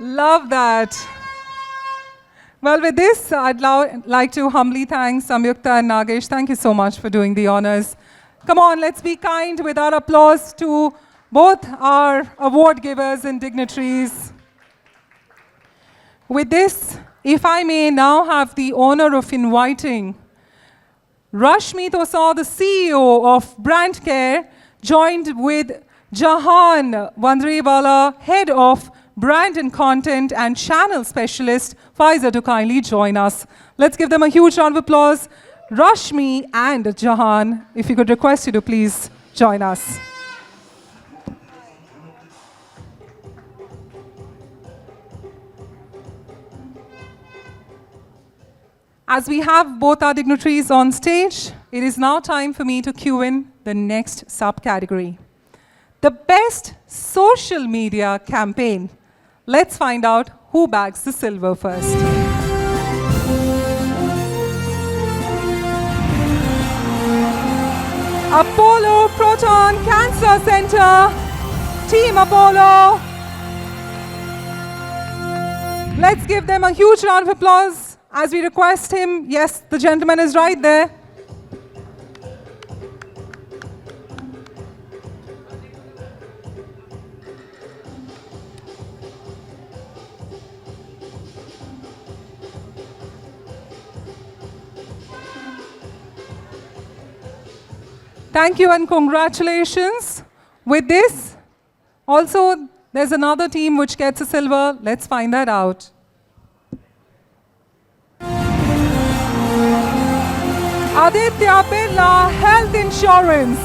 Love that. Well, with this, I'd like to humbly thank Samyukta and Nagesh. Thank you so much for doing the honors. Come on, let's be kind with our applause to both our award givers and dignitaries. With this, if I may now have the honor of inviting Rashmi Tosar, the CEO of Brand Care, joined with Jahan Vandrewala, Head of Brand and Content and Channel Specialist, Pfizer, to kindly join us. Let's give them a huge round of applause. Rashmi and Jahan, if you could request you to please join us. As we have both our dignitaries on stage, it is now time for me to cue in the next subcategory. The best social media campaign. Let's find out who bags the silver first. Apollo Proton Cancer Center, Team Apollo. Let's give them a huge round of applause as we request him. Yes, the gentleman is right there. Thank you and congratulations. With this, also, there's another team which gets a silver. Let's find that out. Aditya Birla Health Insurance.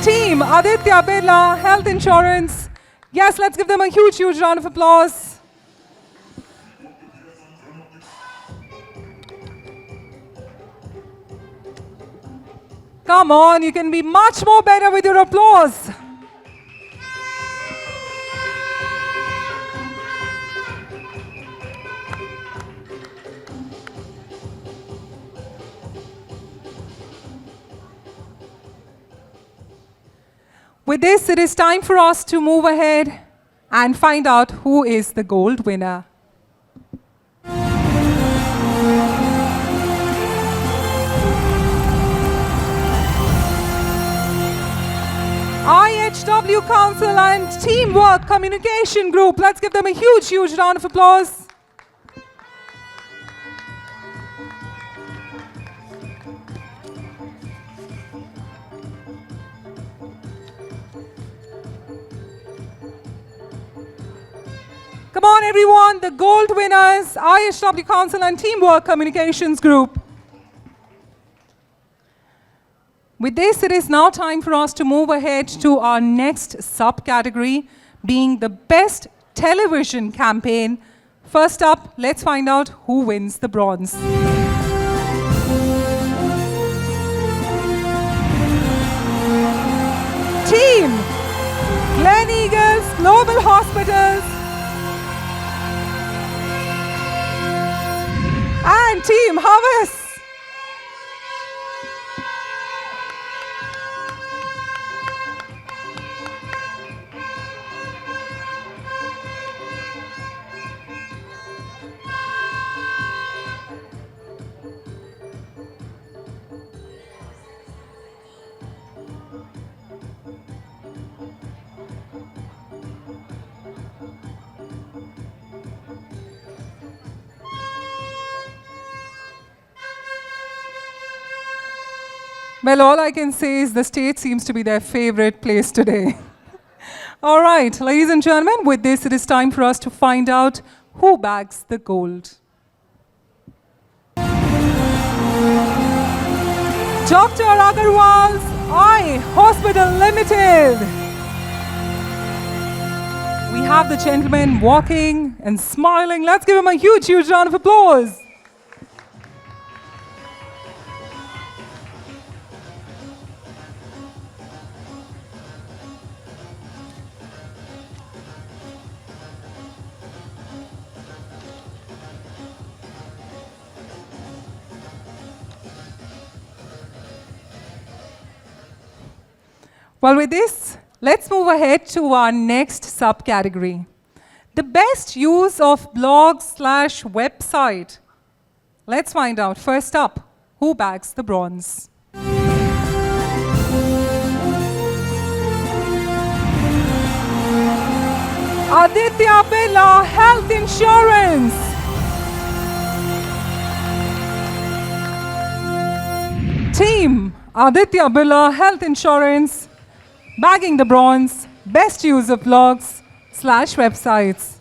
Team Aditya Birla Health Insurance. Yes, let's give them a huge, huge round of applause. Come on, you can be much more better with your applause. With this, it is time for us to move ahead and find out who is the gold winner. IHW Council and Teamwork Communication Group. Let's give them a huge, huge round of applause. Come on, everyone, the gold winners, IHW Council and Teamwork Communications Group. With this, it is now time for us to move ahead to our next subcategory, being the best television campaign. First up, let's find out who wins the bronze. Team Gleneagles Global Hospitals and Team Havas. Well, all I can say is the stage seems to be their favorite place today. All right, ladies and gentlemen, with this, it is time for us to find out who bags the gold. Dr. Agarwal's Eye Hospital Limited. We have the gentleman walking and smiling. Let's give him a huge, huge round of applause. Well, with this, let's move ahead to our next subcategory. The best use of blog/website. Let's find out. First up, who bags the bronze? Aditya Birla Health Insurance. Team Aditya Birla Health Insurance. Bagging the bronze, best use of blogs/websites.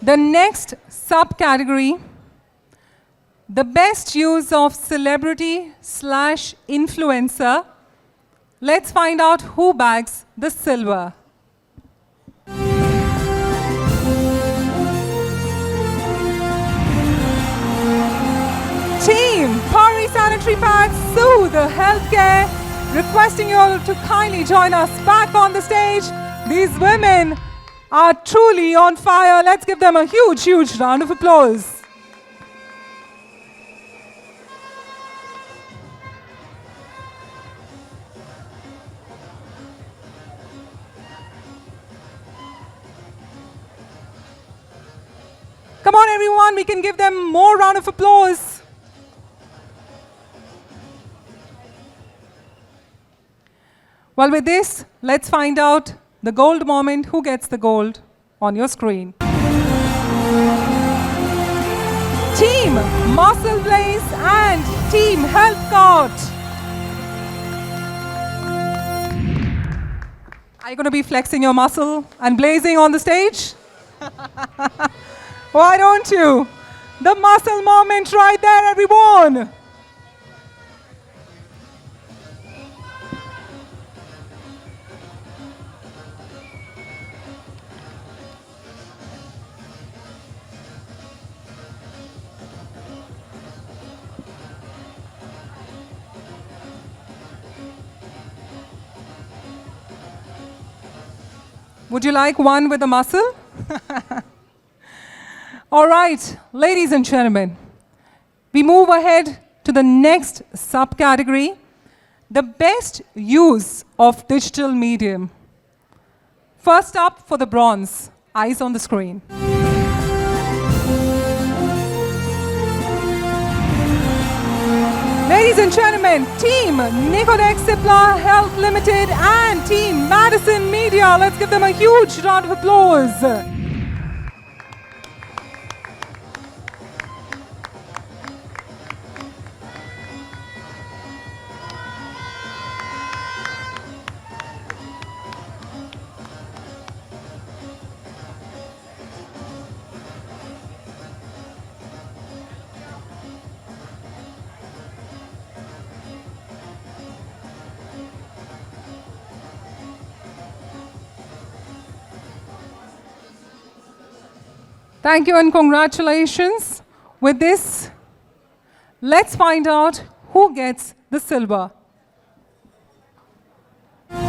The next subcategory, the best use of celebrity slash influencer. Let's find out who bags the silver. Team Pari Sanitary Pads Soothe Healthcare, requesting you all to kindly join us back on the stage. These women are truly on fire. Let's give them a huge, huge round of applause. Come on, everyone, we can give them more round of applause. Well, with this, let's find out the gold moment. Who gets the gold on your screen? Team Muscle Blaze and Team Health Cart. Are you going to be flexing your muscle and blazing on the stage? Why don't you? The muscle moment right there, everyone. Would you like one with a muscle? All right, ladies and gentlemen, we move ahead to the next subcategory, the best use of digital medium. First up for the bronze, eyes on the screen. Ladies and gentlemen, Team Nicodex Cipla Health Limited and Team Madison Media, let's give them a huge round of applause. Thank you and congratulations. With this, let's find out who gets the silver. Team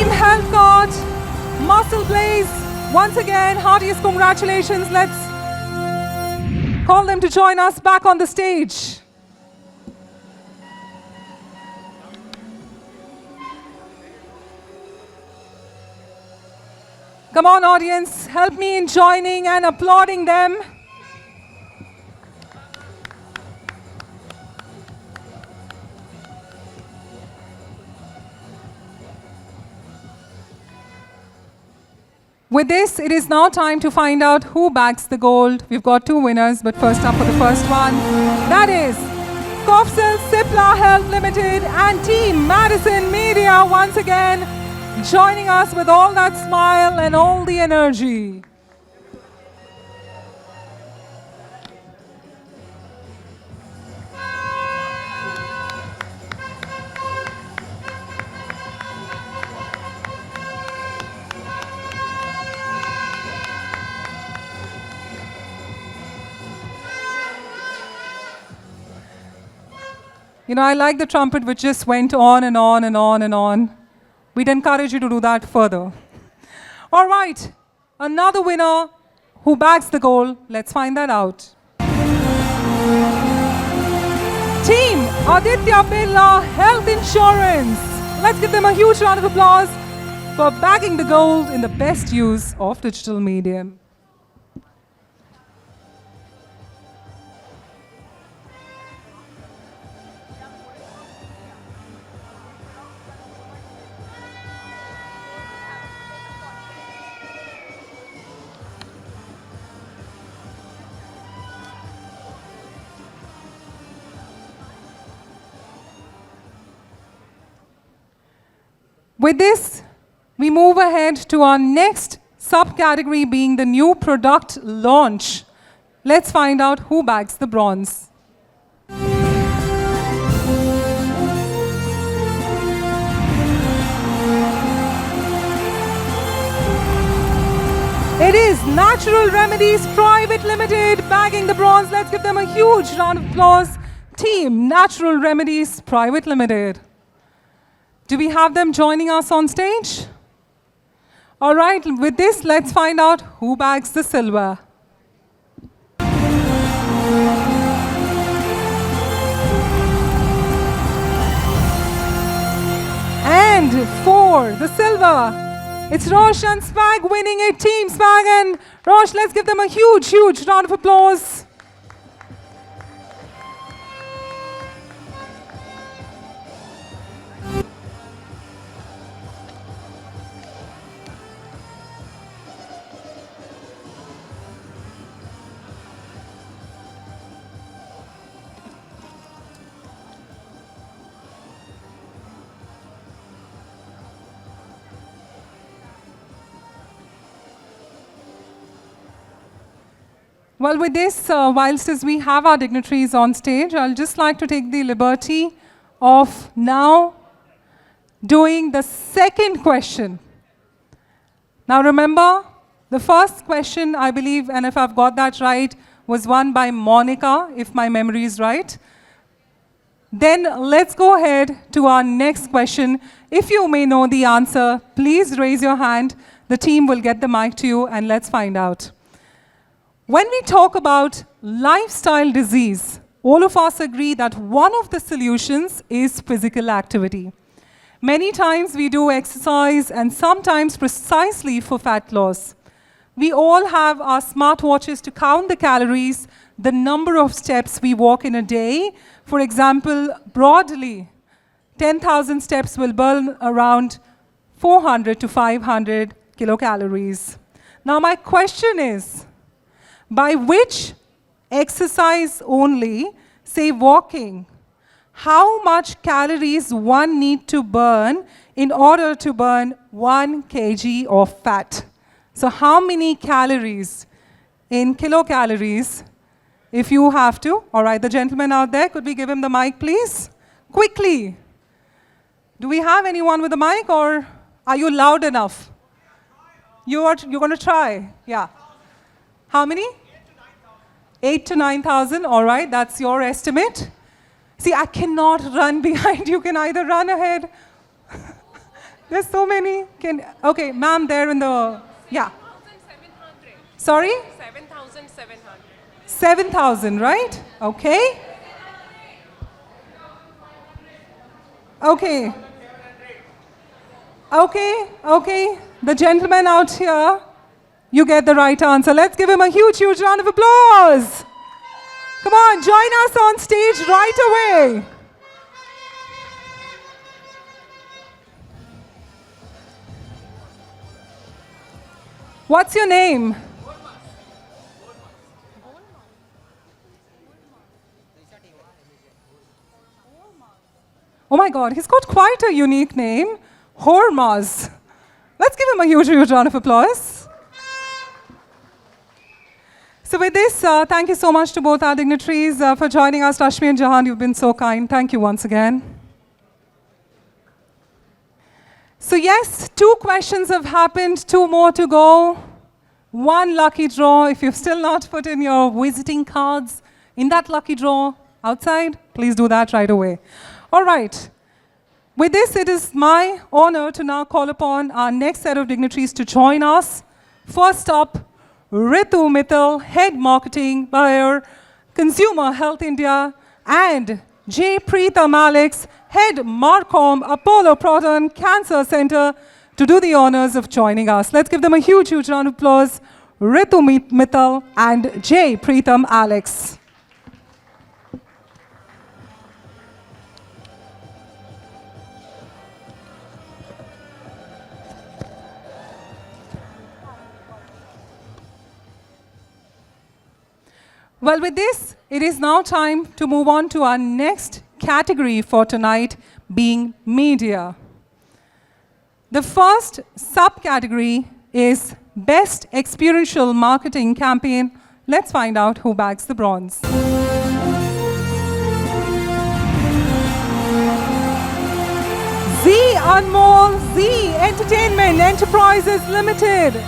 Health Cart, Muscle Blaze, once again, heartiest congratulations. Let's call them to join us back on the stage. Come on, audience, help me in joining and applauding them. With this, it is now time to find out who bags the gold. We've got two winners, but first up for the first one, that is Kofsel Cipla Health Limited and Team Madison Media once again, joining us with all that smile and all the energy. You know, I like the trumpet which just went on and on and on and on. We'd encourage you to do that further. All right, another winner who bags the goal. Let's find that out. Team Aditya Birla Health Insurance. Let's give them a huge round of applause for bagging the gold in the best use of digital medium. With this, we move ahead to our next subcategory being the new product launch. Let's find out who bags the bronze. It is Natural Remedies Private Limited bagging the bronze. Let's give them a huge round of applause. Team Natural Remedies Private Limited. Do we have them joining us on stage? All right, with this, let's find out who bags the silver. And for the silver, it's Rosh and Spag winning it, Team Spag and Rosh. Let's give them a huge, huge round of applause. Well, with this, whilst as we have our dignitaries on stage, I'll just like to take the liberty of now doing the second question. Now remember, the first question, I believe, and if I've got that right, was won by Monica, if my memory is right. Then let's go ahead to our next question. If you may know the answer, please raise your hand. The team will get the mic to you, and let's find out. When we talk about lifestyle disease, all of us agree that one of the solutions is physical activity. Many times we do exercise, and sometimes precisely for fat loss. We all have our smartwatches to count the calories, the number of steps we walk in a day. For example, broadly, 10,000 steps will burn around 400 to 500 kilocalories. Now my question is, by which exercise only, say walking, how much calories one need to burn in order to burn 1 kg of fat? So how many calories in kilocalories if you have to? All right, the gentleman out there, could we give him the mic, please? Quickly. Do we have anyone with a mic, or are you loud enough? You're going to try? Yeah. How many? 8 to 9,000. All right, that's your estimate. See, I cannot run behind. You can either run ahead. There's so many. Okay, ma'am, there in the, yeah. 7,700. Sorry? 7,700. 7,000, right? Okay. Okay. Okay, okay. The gentleman out here, you get the right answer. Let's give him a huge, huge round of applause. Come on, join us on stage right away. What's your name? Oh my God, he's got quite a unique name, Hormaz. Let's give him a huge, huge round of applause. So with this, thank you so much to both our dignitaries for joining us. Rashmi and Jahan, you've been so kind. Thank you once again. So yes, 2 questions have happened, 2 more to go. 1 lucky draw. If you've still not put in your visiting cards in that lucky draw outside, please do that right away. All right. With this, it is my honor to now call upon our next set of dignitaries to join us. First up, Ritu Mittal, Head Marketing, Bayer, Consumer Health India, and J. Preetham Alex, Head Marcom, Apollo Proton Cancer Center, to do the honors of joining us. Let's give them a huge, huge round of applause. Ritu Mittal and J. Preetham Alex. Well, with this, it is now time to move on to our next category for tonight, being media. The first subcategory is Best Experiential Marketing Campaign. Let's find out who bags the bronze. Z Anmol Z Entertainment Enterprises Limited.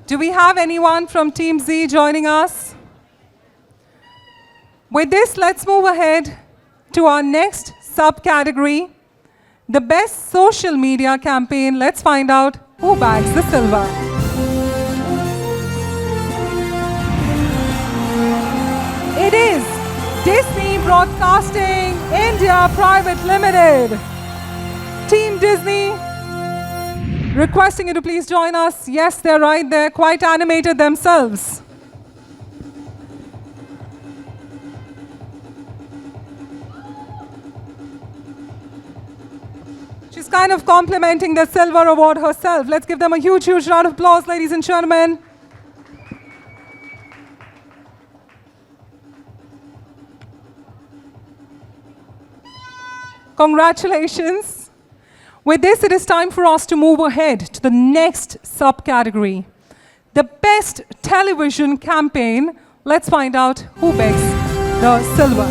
Do we have anyone from Team Z joining us? With this, let's move ahead to our next subcategory, the best social media campaign. Let's find out who bags the silver. It is Disney Broadcasting India Private Limited. Team Disney, requesting you to please join us. Yes, they're right there, quite animated themselves. She's kind of complimenting the silver award herself. Let's give them a huge, huge round of applause, ladies and gentlemen. Congratulations. With this, it is time for us to move ahead to the next subcategory, the best television campaign. Let's find out who begs the silver.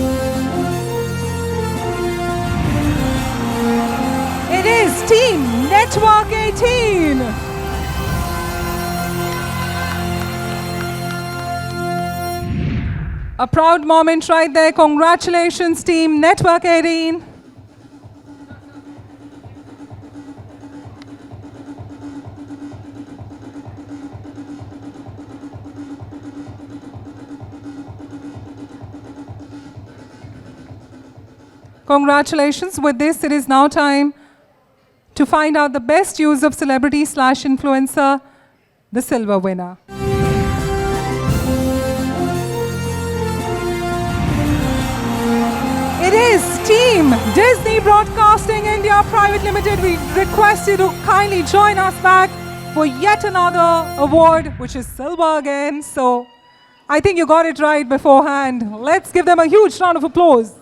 It is Team Network 18. A proud moment right there. Congratulations, Team Network 18. Congratulations. With this, it is now time to find out the best use of celebrity/influencer, the silver winner. It is Team Disney Broadcasting India Private Limited. We request you to kindly join us back for yet another award, which is silver again. So I think you got it right beforehand. Let's give them a huge round of applause.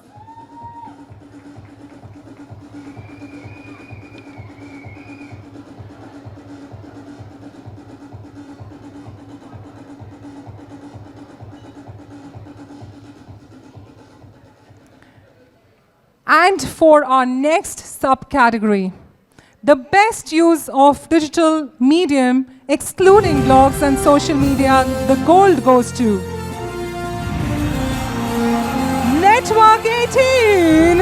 And for our next subcategory, the best use of digital medium, excluding blogs and social media, the gold goes to Network 18.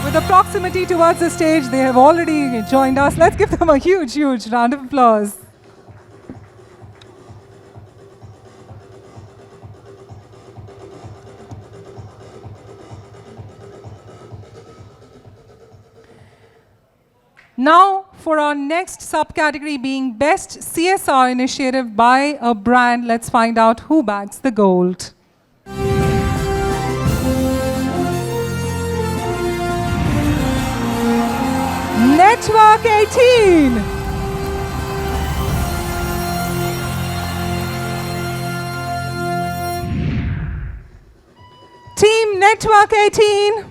With the proximity towards the stage, they have already joined us. Let's give them a huge, huge round of applause. Now, for our next subcategory being Best CSR Initiative by a Brand, let's find out who bags the gold. Network 18. Team Network 18.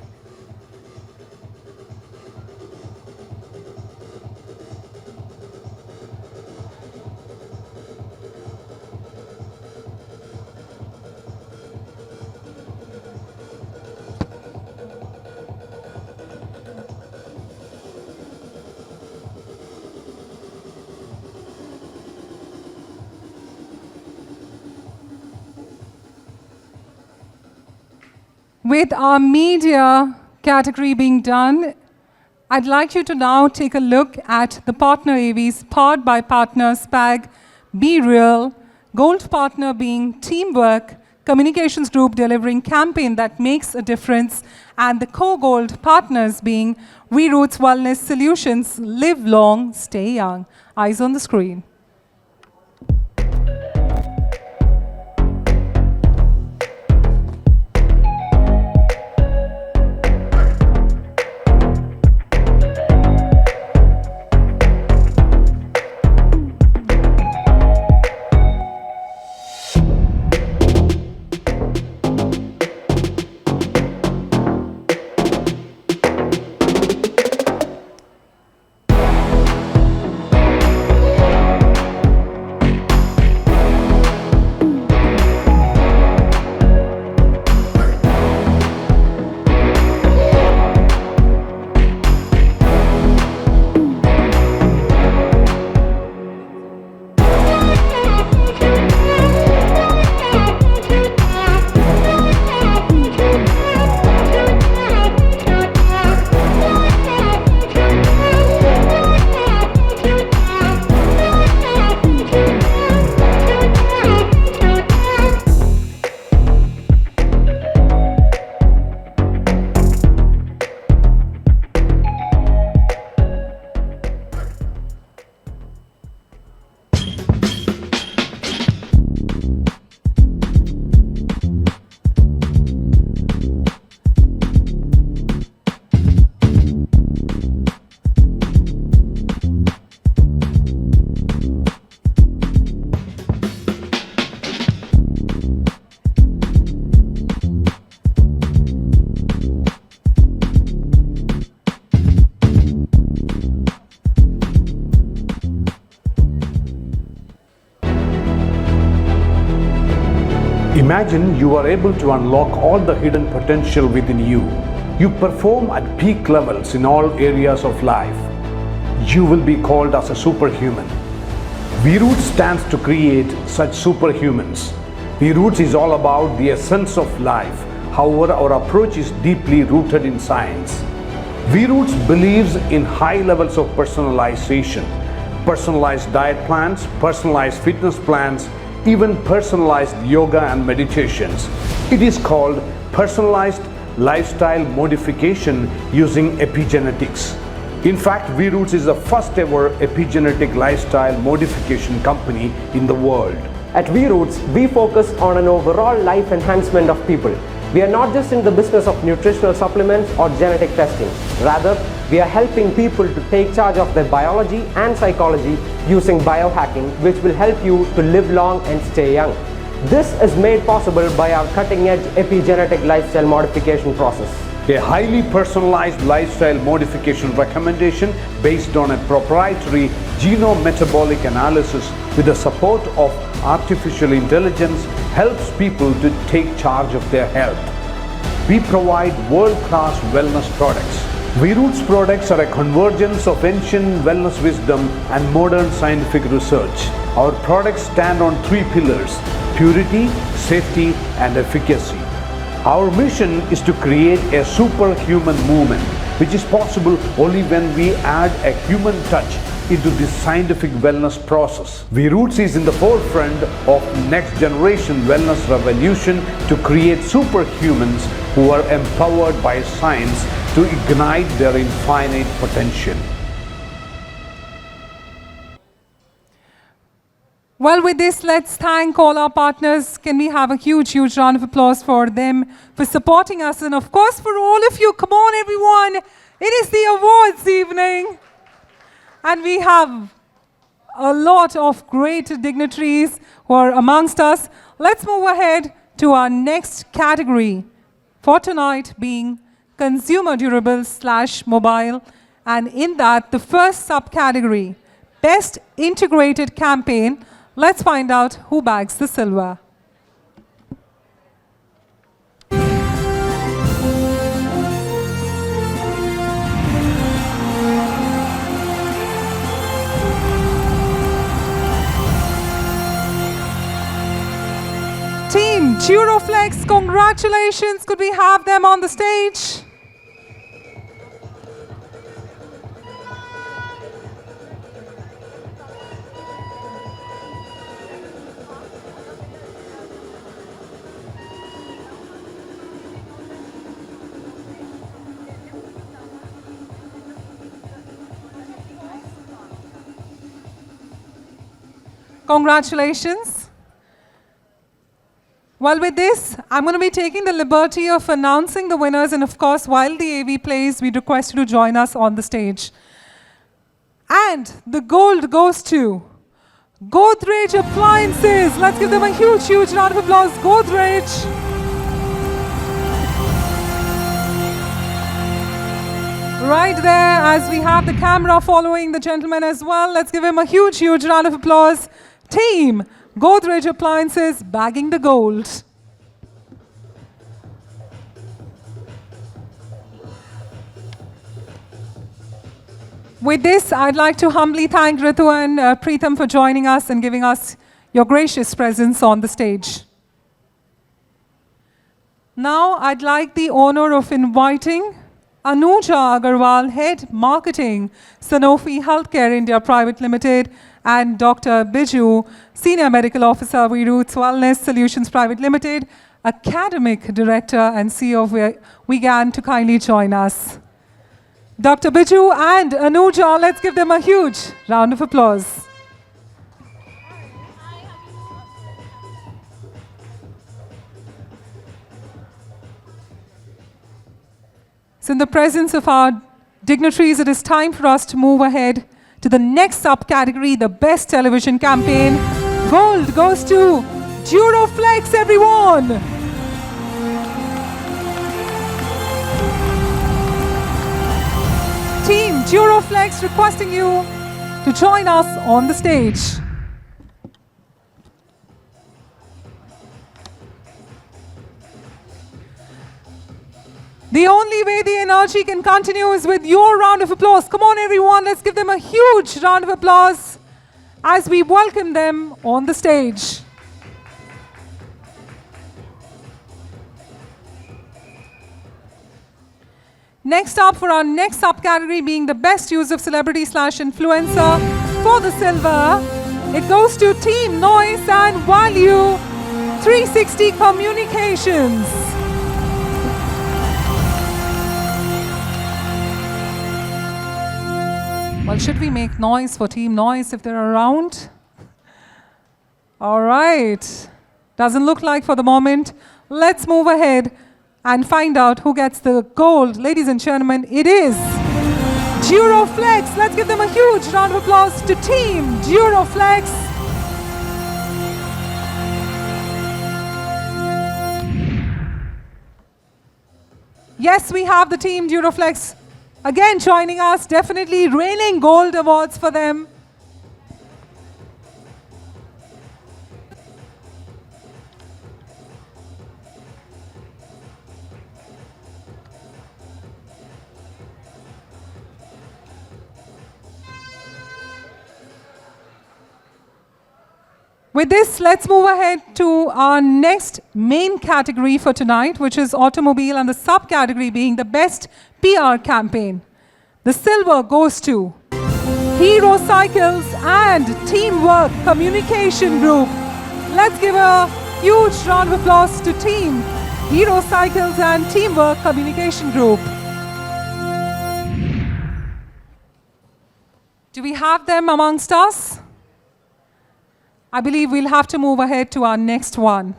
With our media category being done, I'd like you to now take a look at the partner AVs powered by Partner SPAG, Be Real, Gold Partner being Teamwork, Communications Group delivering campaign that makes a difference, and the co-gold partners being Reroots Wellness Solutions, Live Long, Stay Young. Eyes on the screen. Imagine you are able to unlock all the hidden potential within you. You perform at peak levels in all areas of life. You will be called as a superhuman. V-Roots stands to create such superhumans. V-Roots is all about the essence of life. However, our approach is deeply rooted in science. V-Roots believes in high levels of personalization, personalized diet plans, personalized fitness plans, even personalized yoga and meditations. It is called personalized lifestyle modification using epigenetics. In fact, V-Roots is the first ever epigenetic lifestyle modification company in the world. At V-Roots, we focus on an overall life enhancement of people. We are not just in the business of nutritional supplements or genetic testing. Rather, we are helping people to take charge of their biology and psychology using biohacking, which will help you to live long and stay young. This is made possible by our cutting-edge epigenetic lifestyle modification process. A highly personalized lifestyle modification recommendation based on a proprietary genome-metabolic analysis with the support of artificial intelligence helps people to take charge of their health. We provide world-class wellness products. V-Roots products are a convergence of ancient wellness wisdom and modern scientific research. Our products stand on three pillars: purity, safety, and efficacy. Our mission is to create a superhuman movement, which is possible only when we add a human touch into this scientific wellness process. V-Roots is in the forefront of next generation wellness revolution to create superhumans who are empowered by science to ignite their infinite potential. Well, with this, let's thank all our partners. Can we have a huge, huge round of applause for them, for supporting us, and of course for all of you. Come on, everyone. It is the awards evening. And we have a lot of great dignitaries who are amongst us. Let's move ahead to our next category for tonight, being consumer durables/mobile. And in that, the first subcategory, Best Integrated Campaign. Let's find out who bags the silver. Team Duroflex, congratulations. Could we have them on the stage? Congratulations. Well, with this, I'm going to be taking the liberty of announcing the winners, and of course, while the AV plays, we request you to join us on the stage. And the gold goes to Godrej Appliances. Let's give them a huge, huge round of applause. Godrej. Right there, as we have the camera following the gentleman as well, let's give him a huge, huge round of applause. Team Godrej Appliances bagging the gold. With this, I'd like to humbly thank Ritu and Preetham for joining us and giving us your gracious presence on the stage. Now, I'd like the honor of inviting Anuja Agarwal, Head Marketing, Sanofi Healthcare India Private Limited, and Dr. Biju, Senior Medical Officer, V-Roots Wellness Solutions Private Limited, Academic Director and CEO of Vegan, to kindly join us. Dr. Biju and Anuja, let's give them a huge round of applause. So in the presence of our dignitaries, it is time for us to move ahead to the next subcategory, the Best Television Campaign. Gold goes to Duroflex, everyone! Team Duroflex requesting you to join us on the stage. The only way the energy can continue is with your round of applause. Come on, everyone, let's give them a huge round of applause as we welcome them on the stage. Next up, for our next subcategory being the best use of celebrity/influencer, for the silver, it goes to Team Noise and Value 360 Communications. Well, should we make noise for Team Noise if they're around? All right. Doesn't look like for the moment. Let's move ahead and find out who gets the gold. Ladies and gentlemen, it is Duroflex. Let's give them a huge round of applause to Team Duroflex. Yes, we have the Team Duroflex again joining us, definitely raining gold awards for them. With this, let's move ahead to our next main category for tonight, which is automobile, and the subcategory being the best PR campaign. The silver goes to Hero Cycles and Teamwork Communication Group. Let's give a huge round of applause to Team Hero Cycles and Teamwork Communication Group. Do we have them amongst us? I believe we'll have to move ahead to our next one.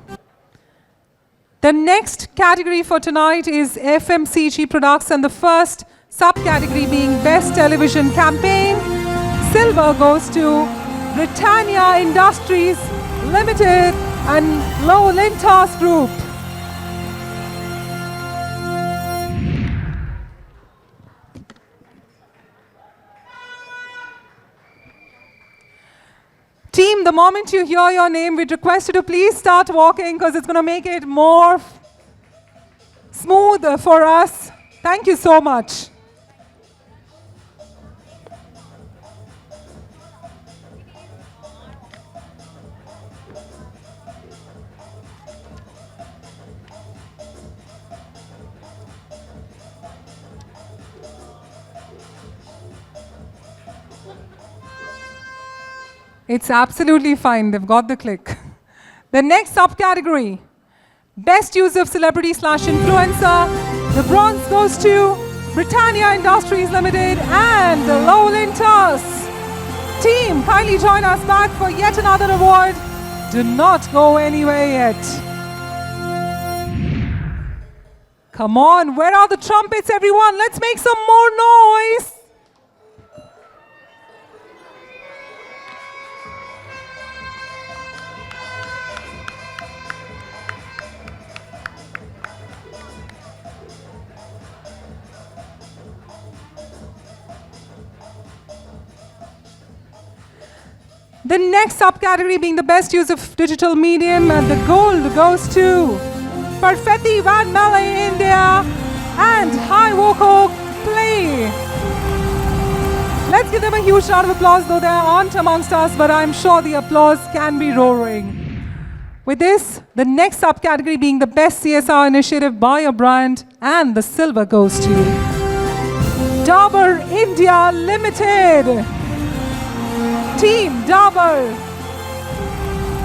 The next category for tonight is FMCG products, and the first subcategory being Best Television Campaign. Silver goes to Britannia Industries Limited and Low-Lintas Group. Team, the moment you hear your name, we'd request you to please start walking because it's going to make it more smooth for us. Thank you so much. It's absolutely fine. They've got the click. The next subcategory, best use of celebrity/influencer. The bronze goes to Britannia Industries Limited and Low-Lintas. Team, kindly join us back for yet another award. Do not go anywhere yet. Come on, where are the trumpets, everyone? Let's make some more noise. The next subcategory being the best use of digital medium, and the gold goes to Perfetti Van Melle India and High Voco Play. Let's give them a huge round of applause, though they aren't amongst us, but I'm sure the applause can be roaring. With this, the next subcategory being the best CSR initiative by a brand, and the silver goes to Dabur India Limited. Team Dabur.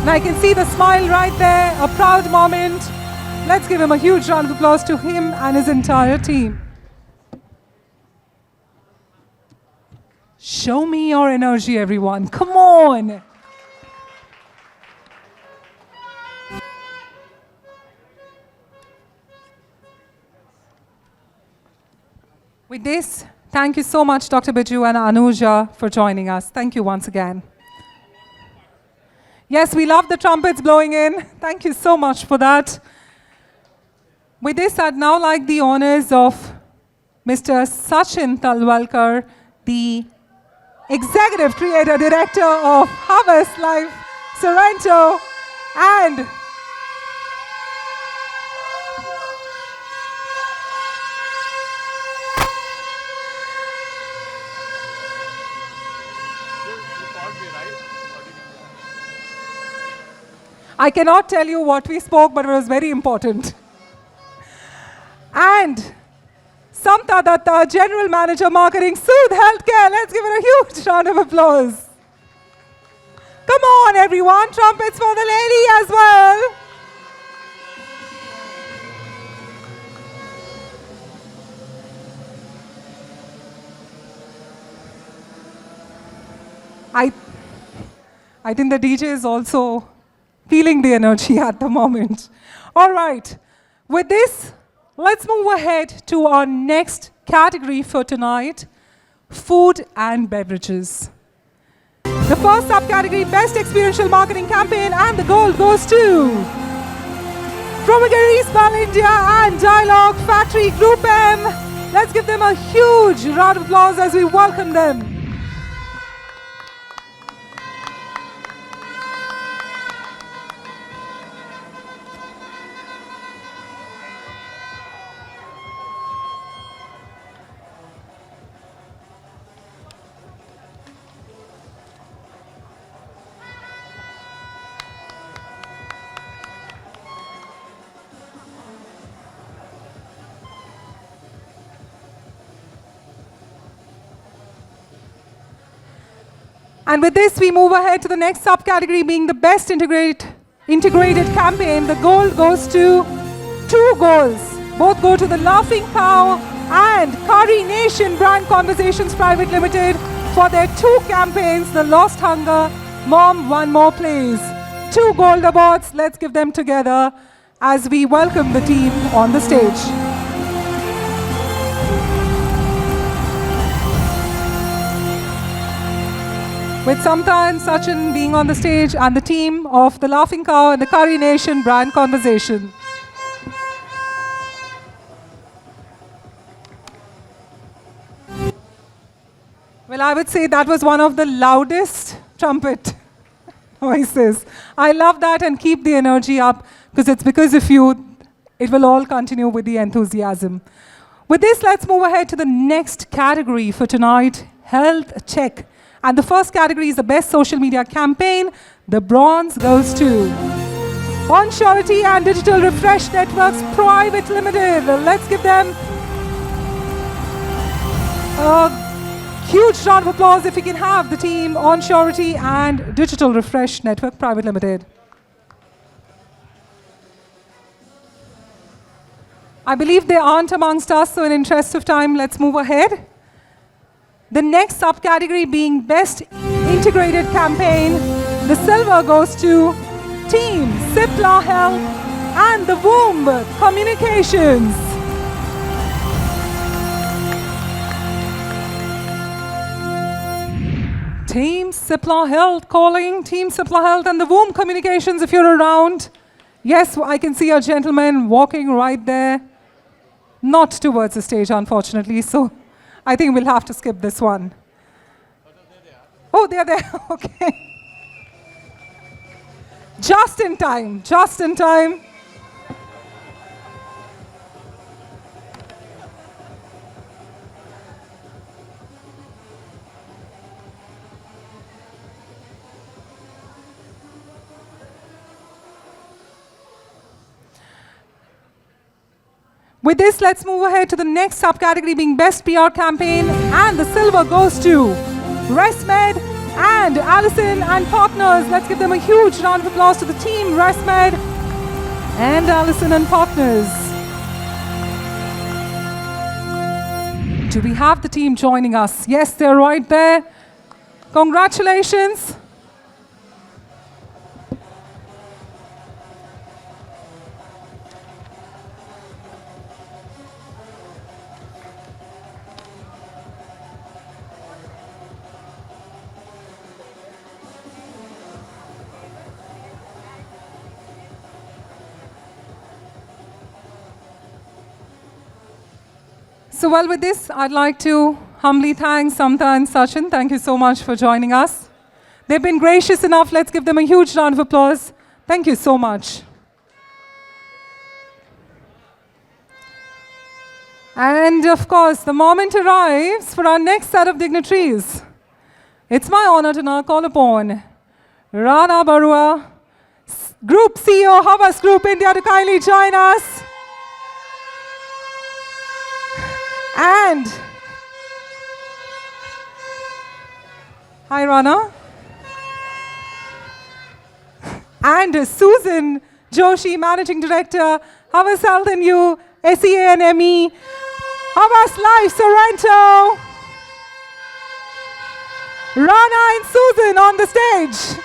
And I can see the smile right there, a proud moment. Let's give him a huge round of applause to him and his entire team. Show me your energy, everyone. Come on. With this, thank you so much, Dr. Biju and Anuja, for joining us. Thank you once again. Yes, we love the trumpets blowing in. Thank you so much for that. With this, I'd now like the honors of Mr. Sachin Talwalkar, the Executive Creator Director of Harvest Life Sorrento, and I cannot tell you what we spoke, but it was very important. And Samta Datta, General Manager Marketing, Soothe Healthcare. Let's give it a huge round of applause. Come on, everyone. Trumpets for the lady as well. I think the DJ is also feeling the energy at the moment. All right. With this, let's move ahead to our next category for tonight, food and beverages. The first subcategory, Best Experiential Marketing Campaign, and the gold goes to Promigary Spal India and Dialogue Factory Group M. Let's give them a huge round of applause as we welcome them. And with this, we move ahead to the next subcategory, being the best integrated campaign. The gold goes to two goals. Both go to the Laughing Cow and Curry Nation Brand Conversations Private Limited for their two campaigns, The Lost Hunger, Mom One More Please. Two gold awards. Let's give them together as we welcome the team on the stage. With Samta and Sachin being on the stage and the team of the Laughing Cow and the Curry Nation Brand Conversation. Well, I would say that was one of the loudest trumpet voices. I love that, and keep the energy up, because it's because of you, it will all continue with the enthusiasm. With this, let's move ahead to the next category for tonight, Health Check. And the first category is the best social media campaign. The bronze goes to On Surety and Digital Refresh Networks Private Limited. Let's give them a huge round of applause if we can have the team On Surety and Digital Refresh Network Private Limited. I believe they aren't amongst us, so in interest of time, let's move ahead. The next subcategory being Best Integrated Campaign, the silver goes to Team Cipla Health and the Womb Communications. Team Cipla Health calling, Team Cipla Health and the Womb Communications if you're around. Yes, I can see a gentleman walking right there. Not towards the stage, unfortunately, so I think we'll have to skip this one. Oh, they're there. Okay. Just in time, just in time. With this, let's move ahead to the next subcategory being Best PR Campaign, and the silver goes to ResMed and Allison and Partners. Let's give them a huge round of applause to the team ResMed and Allison and Partners. Do we have the team joining us? Yes, they're right there. Congratulations. So well, with this, I'd like to humbly thank Samta and Sachin. Thank you so much for joining us. They've been gracious enough. Let's give them a huge round of applause. Thank you so much. And of course, the moment arrives for our next set of dignitaries. It's my honor to now call upon Rana Barua, Group CEO, Havas Group India, to kindly join us. And hi, Rana. And Susan Joshi, Managing Director, Havas Health and You, SEA and ME, Havas Life, Sorrento. Rana and Susan on the stage.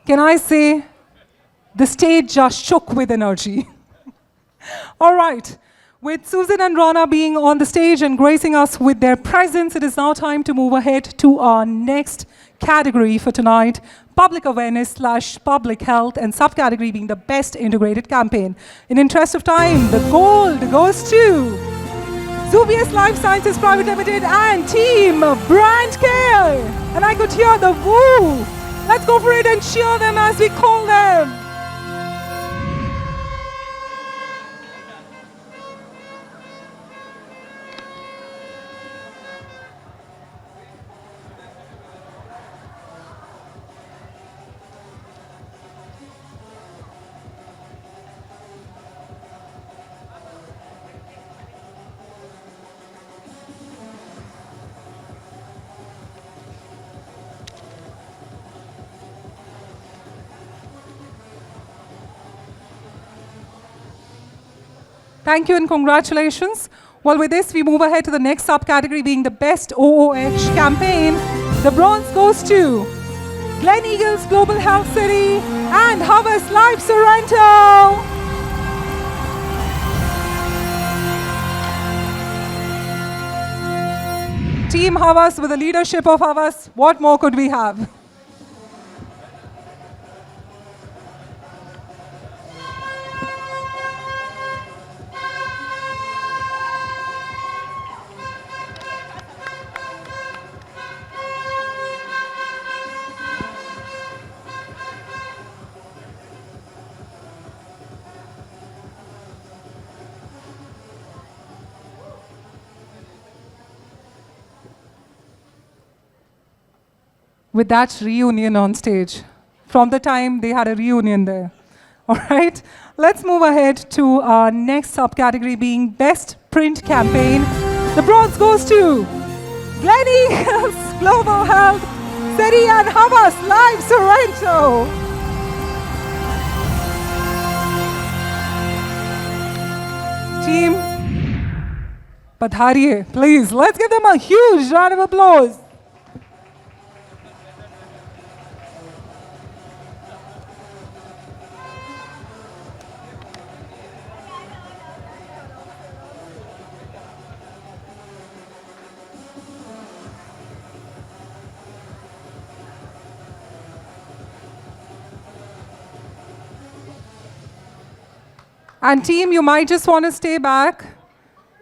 Can I say, the stage just shook with energy. All right, with Susan and Rana being on the stage and gracing us with their presence, it is now time to move ahead to our next category for tonight, public awareness / public health, and subcategory being the best integrated campaign. In interest of time, the gold goes to Zubius Life Sciences Private Limited and Team Brand Care. And I could hear the woo. Let's go for it and cheer them as we call them. Thank you and congratulations. Well, with this, we move ahead to the next subcategory being the best OOH campaign. The bronze goes to Glen Eagles Global Health City and Havas Life Sorrento. Team Havas, with the leadership of Havas, what more could we have? With that reunion on stage, from the time they had a reunion there. All right, let's move ahead to our next subcategory being Best Print Campaign. The bronze goes to Glen Eagles Global Health City and Havas Live Sorrento. Team, Padhariye, please, let's give them a huge round of applause. And team, you might just want to stay back.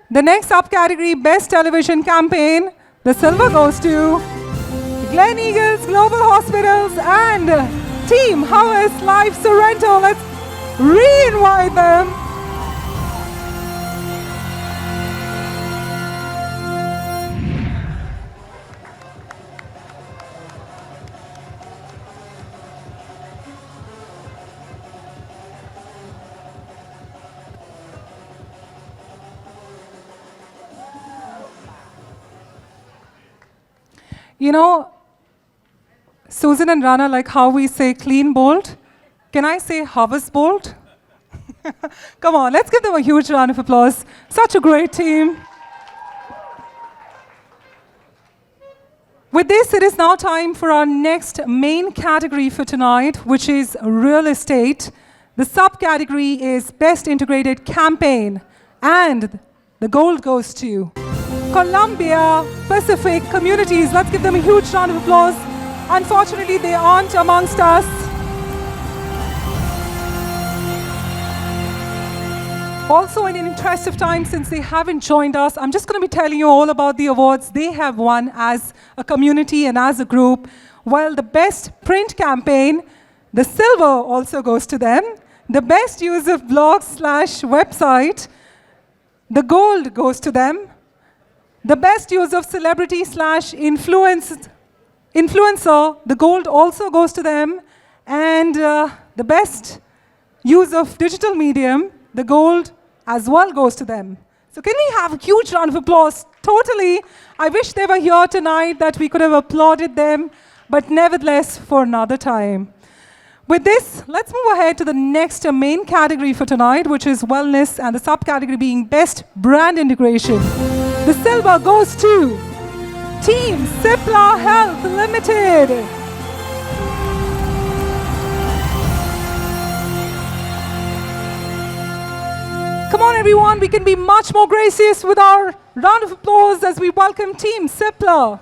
The next subcategory, Best Television Campaign, the silver goes to Glen Eagles Global Hospitals and Team Havas Life Sorrento. Let's re-invite them. You know, Susan and Rana, like how we say clean bold, can I say Havas bold? Come on, let's give them a huge round of applause. Such a great team. With this, it is now time for our next main category for tonight, which is real estate. The subcategory is Best Integrated Campaign, and the gold goes to Columbia Pacific Communities. Let's give them a huge round of applause. Unfortunately, they aren't amongst us. Also, in interest of time, since they haven't joined us, I'm just going to be telling you all about the awards they have won as a community and as a group. While the best print campaign, the silver also goes to them. The best use of blog / website, the gold goes to them. The best use of celebrity slash influencer, the gold also goes to them. And the best use of digital medium, the gold as well goes to them. So can we have a huge round of applause? Totally. I wish they were here tonight, that we could have applauded them, but nevertheless, for another time. With this, let's move ahead to the next main category for tonight, which is wellness, and the subcategory being best brand integration. The silver goes to Team Cipla Health Limited. Come on, everyone, we can be much more gracious with our round of applause as we welcome Team Cipla.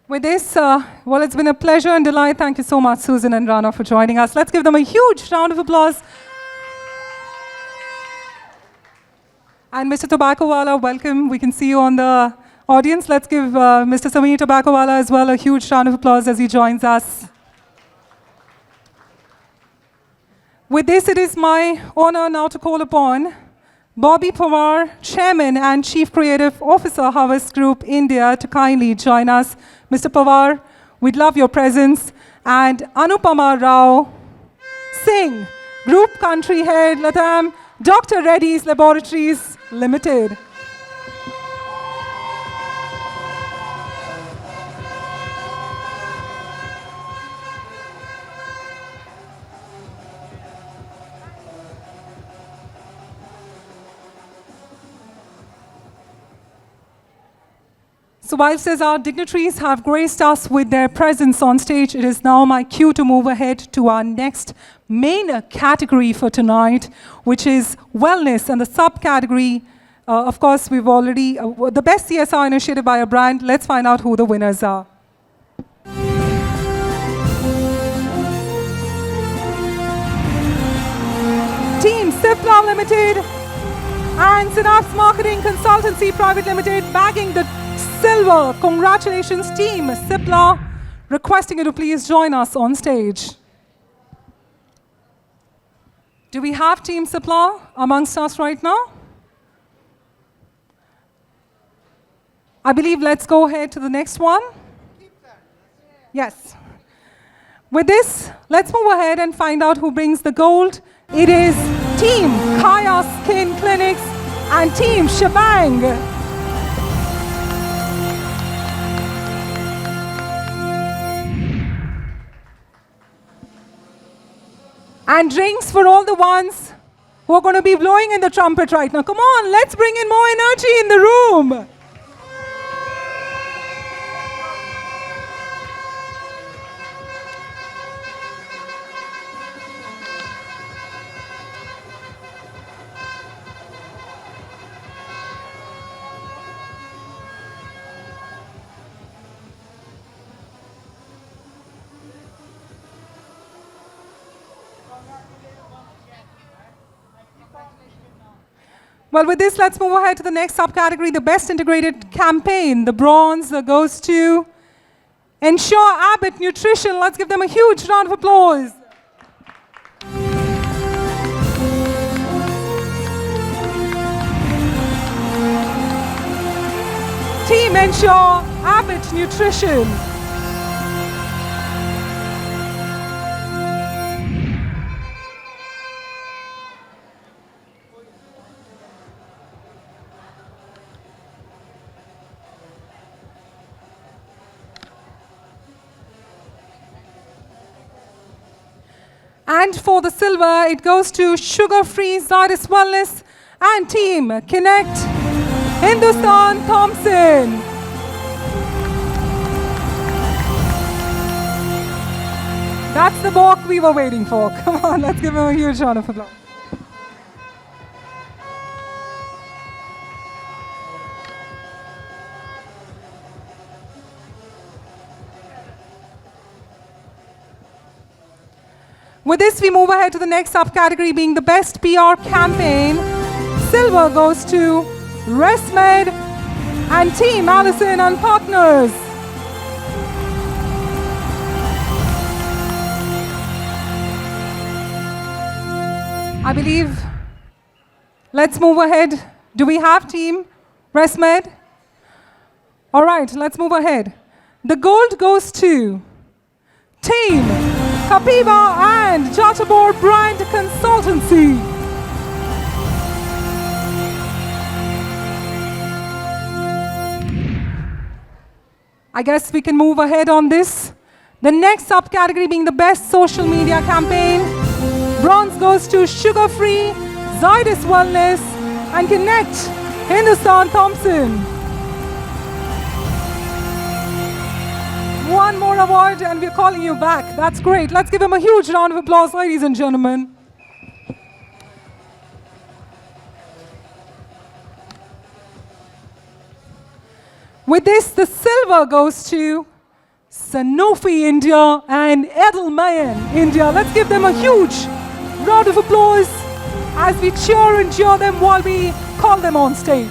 With this, well, it's been a pleasure and delight. Thank you so much, Susan and Rana, for joining us. Let's give them a huge round of applause. And Mr. Tobaccowala, welcome. We can see you on the audience. Let's give Mr. Sameer Tobaccowala as well a huge round of applause as he joins us. With this, it is my honor now to call upon Bobby Pawar, Chairman and Chief Creative Officer, Harvest Group India, to kindly join us. Mr. Pawar, we'd love your presence. And Anupama Rao Singh, Group Country Head, Latam, Dr. Reddy's Laboratories Limited. So whilst as our dignitaries have graced us with their presence on stage, it is now my cue to move ahead to our next main category for tonight, which is wellness, and the subcategory, of course, we've already, the best CSR initiative by a brand. Let's find out who the winners are. Team Cipla Limited and Synapse Marketing Consultancy Private Limited bagging the silver. Congratulations, Team Cipla. Requesting you to please join us on stage. Do we have Team Cipla amongst us right now? I believe let's go ahead to the next one. Yes. With this, let's move ahead and find out who brings the gold. It is Team Kaya Skin Clinics and Team Shebang. And drinks for all the ones who are going to be blowing in the trumpet right now. Come on, let's bring in more energy in the room. Well, with this, let's move ahead to the next subcategory, the best integrated campaign. The bronze goes to Ensure Abbott Nutrition. Let's give them a huge round of applause. Team Ensure Abbott Nutrition. And for the silver, it goes to Sugar-Free Zydus Wellness and Team Connect Hindustan Thompson. That's the walk we were waiting for. Come on, let's give him a huge round of applause. With this, we move ahead to the next subcategory, being the best PR campaign. silver goes to ResMed and Team Allison and Partners. I believe, let's move ahead. Do we have Team ResMed? All right, let's move ahead. The gold goes to Team Kapiva and Charterboard Brand Consultancy. I guess we can move ahead on this. The next subcategory being the best social media campaign. Bronze goes to Sugar Free, Zydus Wellness, and Connect Hindustan Thompson. One more award and we're calling you back. That's great. Let's give him a huge round of applause, ladies and gentlemen. With this, the silver goes to Sanofi India and Edelman India. Let's give them a huge round of applause as we cheer and cheer them while we call them on stage.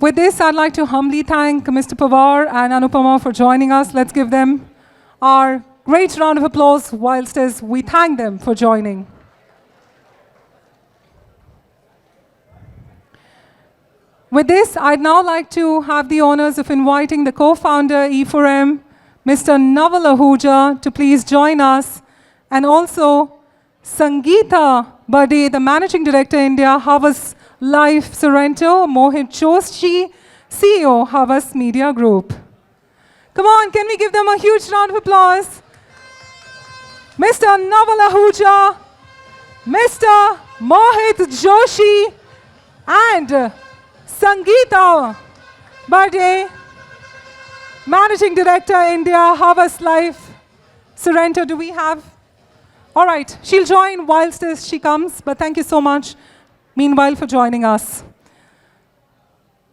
With this, I'd like to humbly thank Mr. Pawar and Anupama for joining us. Let's give them our great round of applause whilst as we thank them for joining. With this, I'd now like to have the honors of inviting the co-founder E4m, Mr. Naval Ahuja, to please join us, and also Sangeeta Bade, the Managing Director, India, Havas Life Sorrento, Mohit Joshi, CEO, Havas Media Group. Come on, can we give them a huge round of applause? Mr. Naval Ahuja, Mr. Mohit Joshi, and Sangeeta Bade, Managing Director, India, Havas Life Sorrento. Do we have? All right, she'll join whilst as she comes, but thank you so much, meanwhile, for joining us.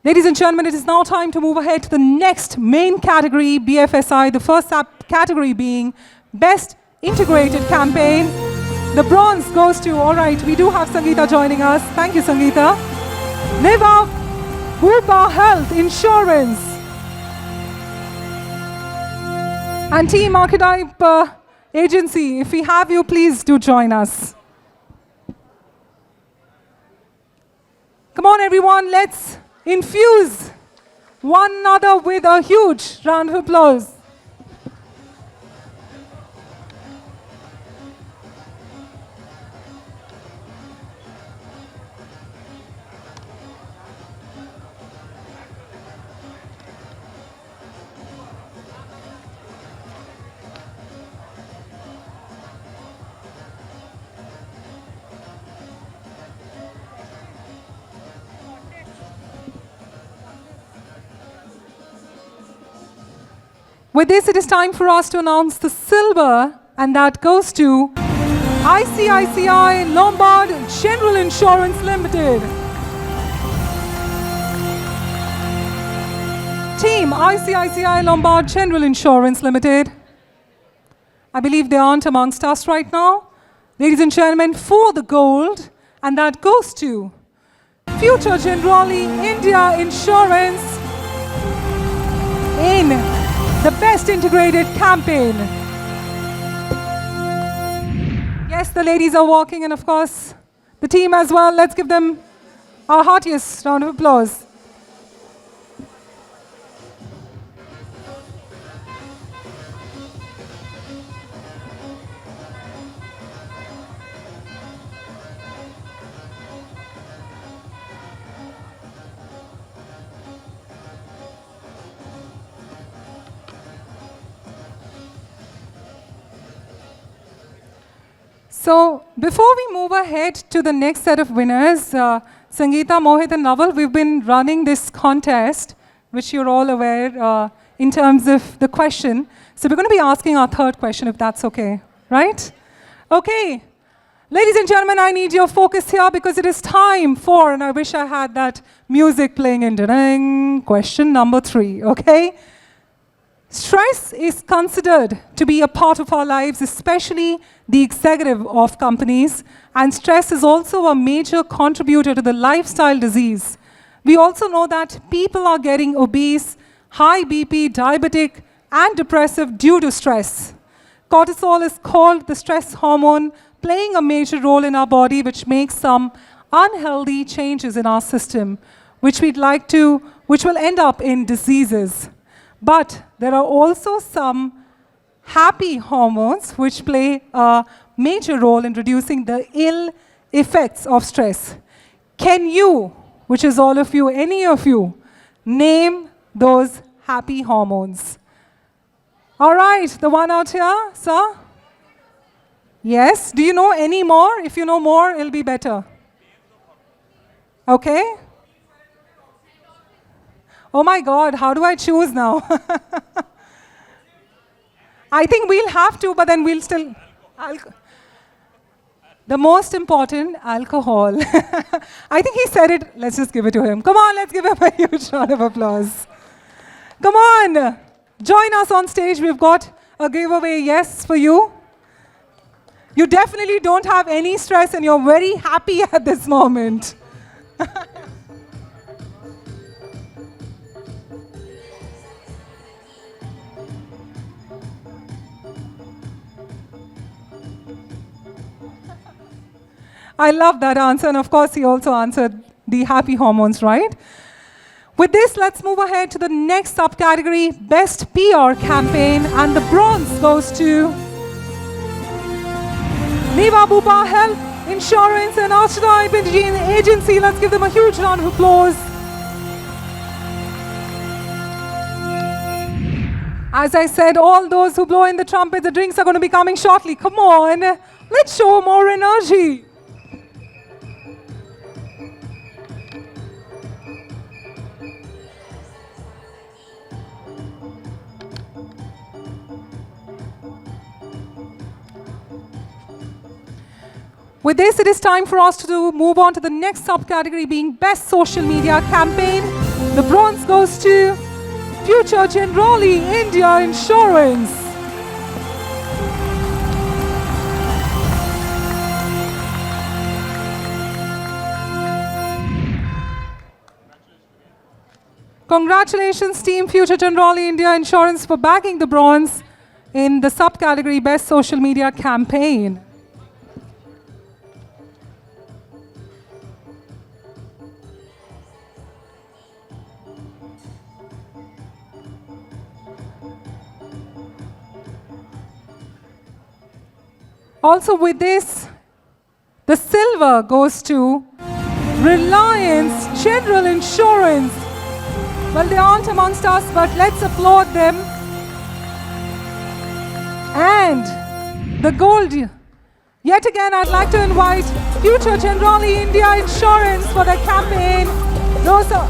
Ladies and gentlemen, it is now time to move ahead to the next main category, BFSI, the first category being Best Integrated Campaign. The bronze goes to, all right, we do have Sangeeta joining us. Thank you, Sangeeta. Niva Bupa Health Insurance. And Team Archetype Agency, if we have you, please do join us. Come on, everyone, let's infuse one another with a huge round of applause. With this, it is time for us to announce the silver, and that goes to ICICI Lombard General Insurance Limited. Team ICICI Lombard General Insurance Limited. I believe they aren't amongst us right now. Ladies and gentlemen, for the gold, and that goes to Future Generali India Insurance in the Best Integrated Campaign. Yes, the ladies are walking, and of course, the team as well. Let's give them our heartiest round of applause. So before we move ahead to the next set of winners, Sangeeta, Mohit and Naval, we've been running this contest, which you're all aware in terms of the question. So we're going to be asking our third question, if that's okay, right? Okay. Ladies and gentlemen, I need your focus here because it is time for, and I wish I had that music playing in ding, question number 3, okay? Stress is considered to be a part of our lives, especially the executive of companies, and stress is also a major contributor to the lifestyle disease. We also know that people are getting obese, high BP, diabetic, and depressive due to stress. Cortisol is called the stress hormone, playing a major role in our body, which makes some unhealthy changes in our system, which will end up in diseases. But there are also some happy hormones which play a major role in reducing the ill effects of stress. Can you, which is all of you, any of you, name those happy hormones? All right, the one out here, sir? Yes. Do you know any more? If you know more, it'll be better. Okay. Oh my God, how do I choose now? I think we'll have to, but then we'll still... The most important, alcohol. I think he said it. Let's just give it to him. Come on, let's give him a huge round of applause. Come on. Join us on stage. We've got a giveaway, yes, for you. You definitely don't have any stress and you're very happy at this moment. I love that answer, and of course he also answered the happy hormones, right? With this, let's move ahead to the next subcategory, Best PR Campaign, and the bronze goes to Niva Bupa Health Insurance and Ashra Agency. Let's give them a huge round of applause. As I said, all those who blow in the trumpet, the drinks are going to be coming shortly. Come on, let's show more energy. With this, it is time for us to move on to the next subcategory, being Best Social Media Campaign. The bronze goes to Future Generali India Insurance. Congratulations, Team Future Generali India Insurance, for bagging the bronze in the subcategory Best Social Media Campaign. Also with this, the silver goes to Reliance General Insurance. Well, they aren't amongst us, but let's applaud them. And the gold, yet again, I'd like to invite Future Generali India Insurance for the campaign. Those are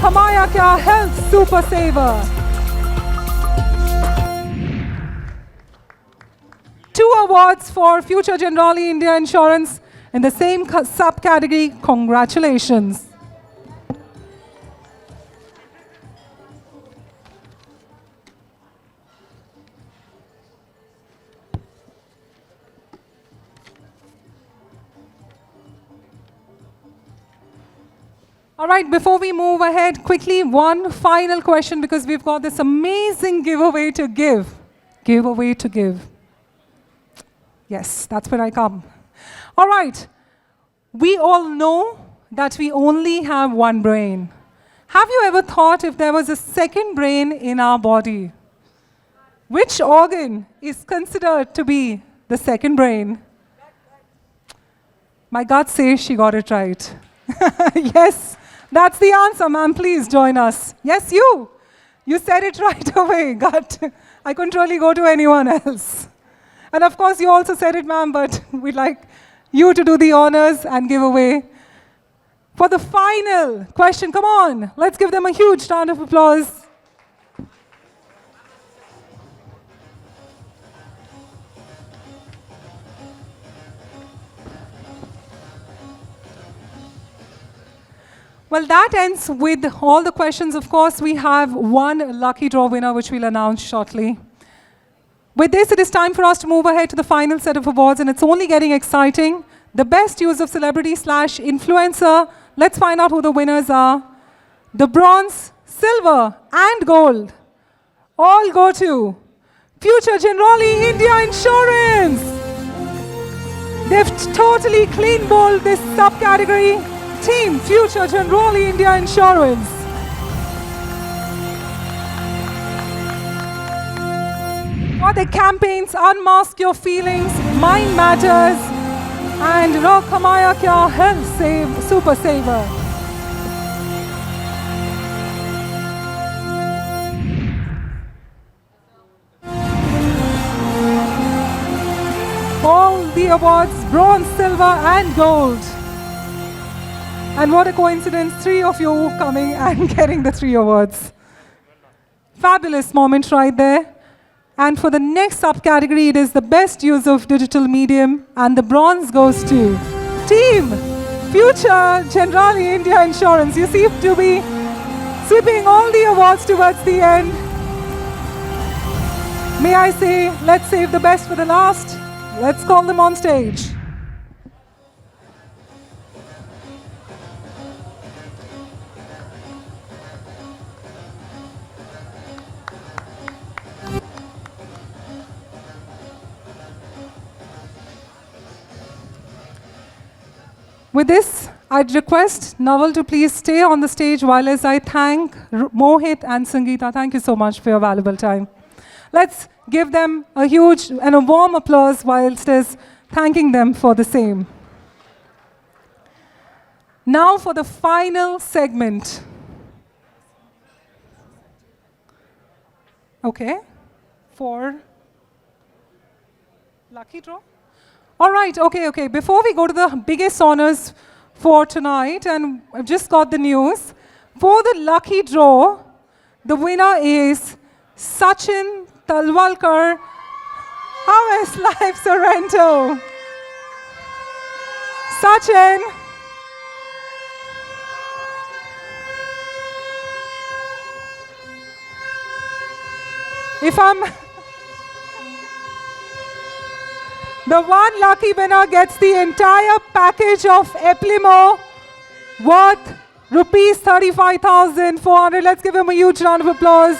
Kamaya Kya Health Super Saver. 2 awards for Future Generali India Insurance in the same subcategory. Congratulations. All right, before we move ahead, quickly, one final question, because we've got this amazing giveaway to give. Giveaway to give. Yes, that's where I come. All right, we all know that we only have one brain. Have you ever thought if there was a second brain in our body? Which organ is considered to be the second brain? My gut says she got it right. Yes, that's the answer, ma'am. Please join us. Yes, you. You said it right away, gut. I couldn't really go to anyone else. And of course, you also said it, ma'am, but we'd like you to do the honors and give away. For the final question, come on, let's give them a huge round of applause. Well, that ends with all the questions. Of course, we have one lucky draw winner, which we'll announce shortly. With this, it is time for us to move ahead to the final set of awards, and it's only getting exciting. The best use of celebrity/influencer. Let's find out who the winners are. The bronze, silver, and gold all go to Future Generali India Insurance. They've totally clean bowled this subcategory. Team Future Generali India Insurance. For the campaigns, Unmask Your Feelings, Mind Matters, and Ro Kamaya Kya Health Save, Super Saver. All the awards, bronze, silver, and gold. And what a coincidence, 3 of you coming and getting the 3 awards. Fabulous moment right there. And for the next subcategory, it is the best use of digital medium, and the bronze goes to Team Future Generali India Insurance. You seem to be sweeping all the awards towards the end. May I say, let's save the best for the last. Let's call them on stage. With this, I'd request Naval to please stay on the stage while as I thank Mohit and Sangeeta. Thank you so much for your valuable time. Let's give them a huge and a warm applause whilst as thanking them for the same. Now for the final segment. Okay, for lucky draw. All right, okay. Before we go to the biggest honors for tonight, and I've just got the news, for the lucky draw, the winner is Sachin Talwalkar. How is life, Sorrento? Sachin. If I'm... The one lucky winner gets the entire package of Eplimo worth rupees 35,400. Let's give him a huge round of applause.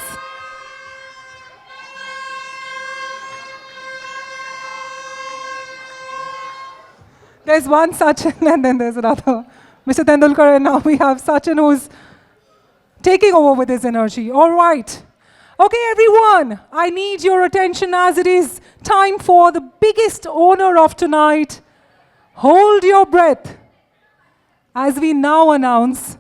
There's one Sachin and then there's another Mr. Tendulkar, and now we have Sachin who's taking over with his energy. All right. Okay, everyone, I need your attention as it is time for the biggest honor of tonight. Hold your breath as we now announce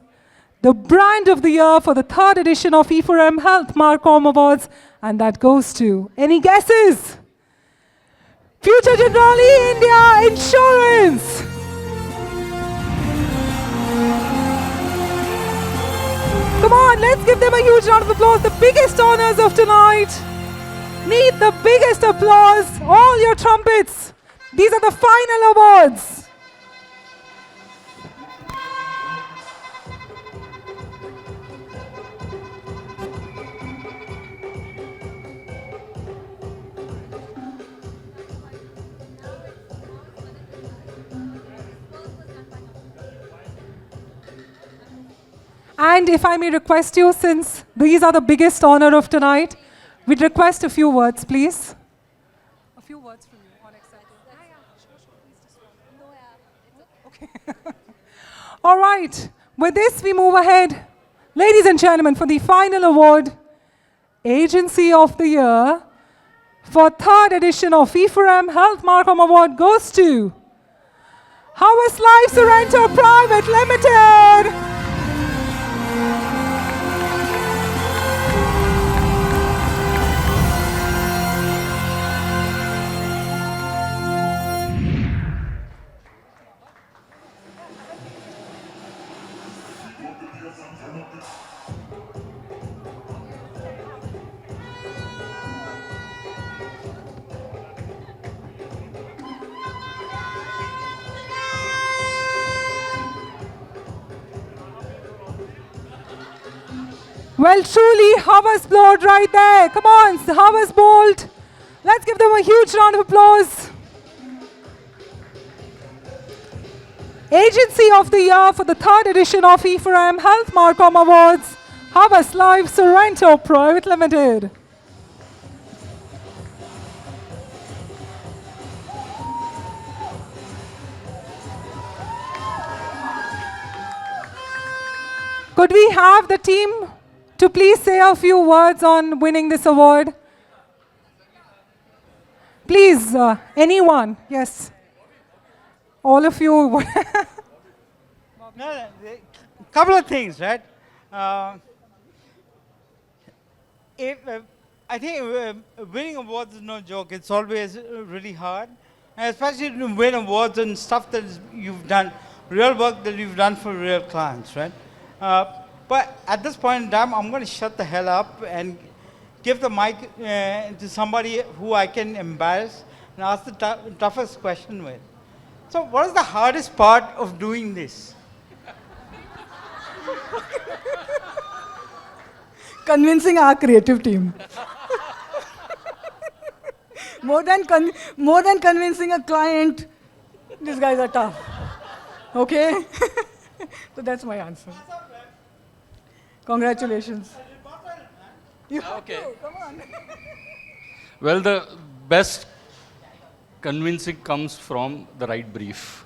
the brand of the year for the 3rd edition of e4m Health Marcom Awards, and that goes to, any guesses? Future Generali India Insurance. Come on, let's give them a huge round of applause. The biggest honors of tonight need the biggest applause. All your trumpets. These are the final awards. And if I may request you, since these are the biggest honor of tonight, we'd request a few words, please. A few words from you on excited. Okay. All right. With this, we move ahead. Ladies and gentlemen, for the final award, Agency of the Year, for 3rd edition of e4m Health Marcom Award goes to House Life Sorrento Private Limited. Well, truly, Havas Bold right there. Come on, Havas Bold. Let's give them a huge round of applause. Agency of the Year for the 3rd edition of e4m Health Marcom Awards, Havas Life Sorrento Private Limited. Could we have the team to please say a few words on winning this award? Please, anyone, yes. All of you. Couple of things, right? I think winning awards is no joke. It's always really hard, and especially to win awards and stuff that you've done, real work that you've done for real clients, right? But at this point in time, I'm going to shut the hell up and give the mic to somebody who I can embarrass and ask the toughest question with. So what is the hardest part of doing this? Convincing our creative team. more than convincing a client, these guys are tough. Okay? So that's my answer. Congratulations. Okay. Come on. Well, the best convincing comes from the right brief.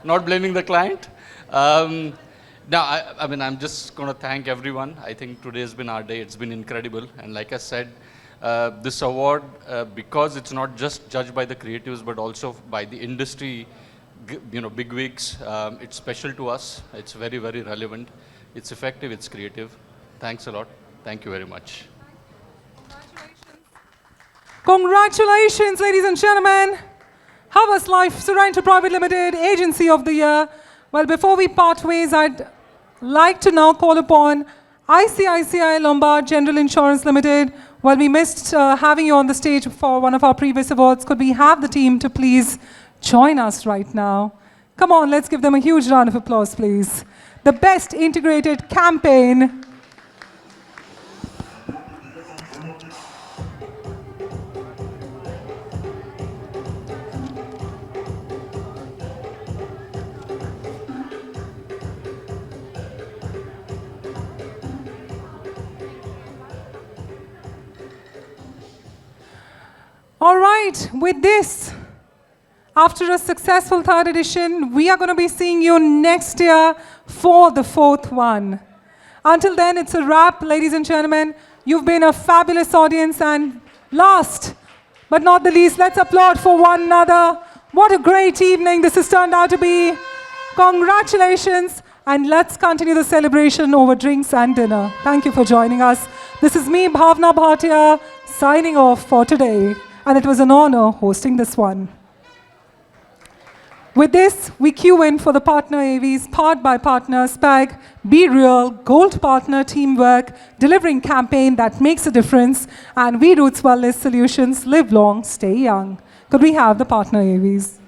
Not blaming the client. I mean, I'm just going to thank everyone. I think today has been our day. It's been incredible. And like I said, this award, because it's not just judged by the creatives, but also by the industry, bigwigs, it's special to us. It's very, very relevant. It's effective. It's creative. Thanks a lot. Thank you very much. Congratulations, ladies and gentlemen. Havas Life Sorrento Private Limited, Agency of the Year. Well, before we part ways, I'd like to now call upon ICICI Lombard General Insurance Limited. Well, we missed having you on the stage for one of our previous awards. Could we have the team to please join us right now? Come on, let's give them a huge round of applause, please. The best integrated campaign. All right, with this, after a successful 3rd edition, we are going to be seeing you next year for the 4th one. Until then, it's a wrap, ladies and gentlemen. You've been a fabulous audience, and last but not the least, let's applaud for one another. What a great evening this has turned out to be. Congratulations, and let's continue the celebration over drinks and dinner. Thank you for joining us. This is me, Bhavna Bhatia, signing off for today. And it was an honor hosting this one. With this, we cue in for the partner AVs, part by partner, SPAG, Be Real, Gold Partner Teamwork, delivering campaign that makes a difference, and We Roots Wellness Solutions, Live Long, Stay Young. Could we have the partner AVs?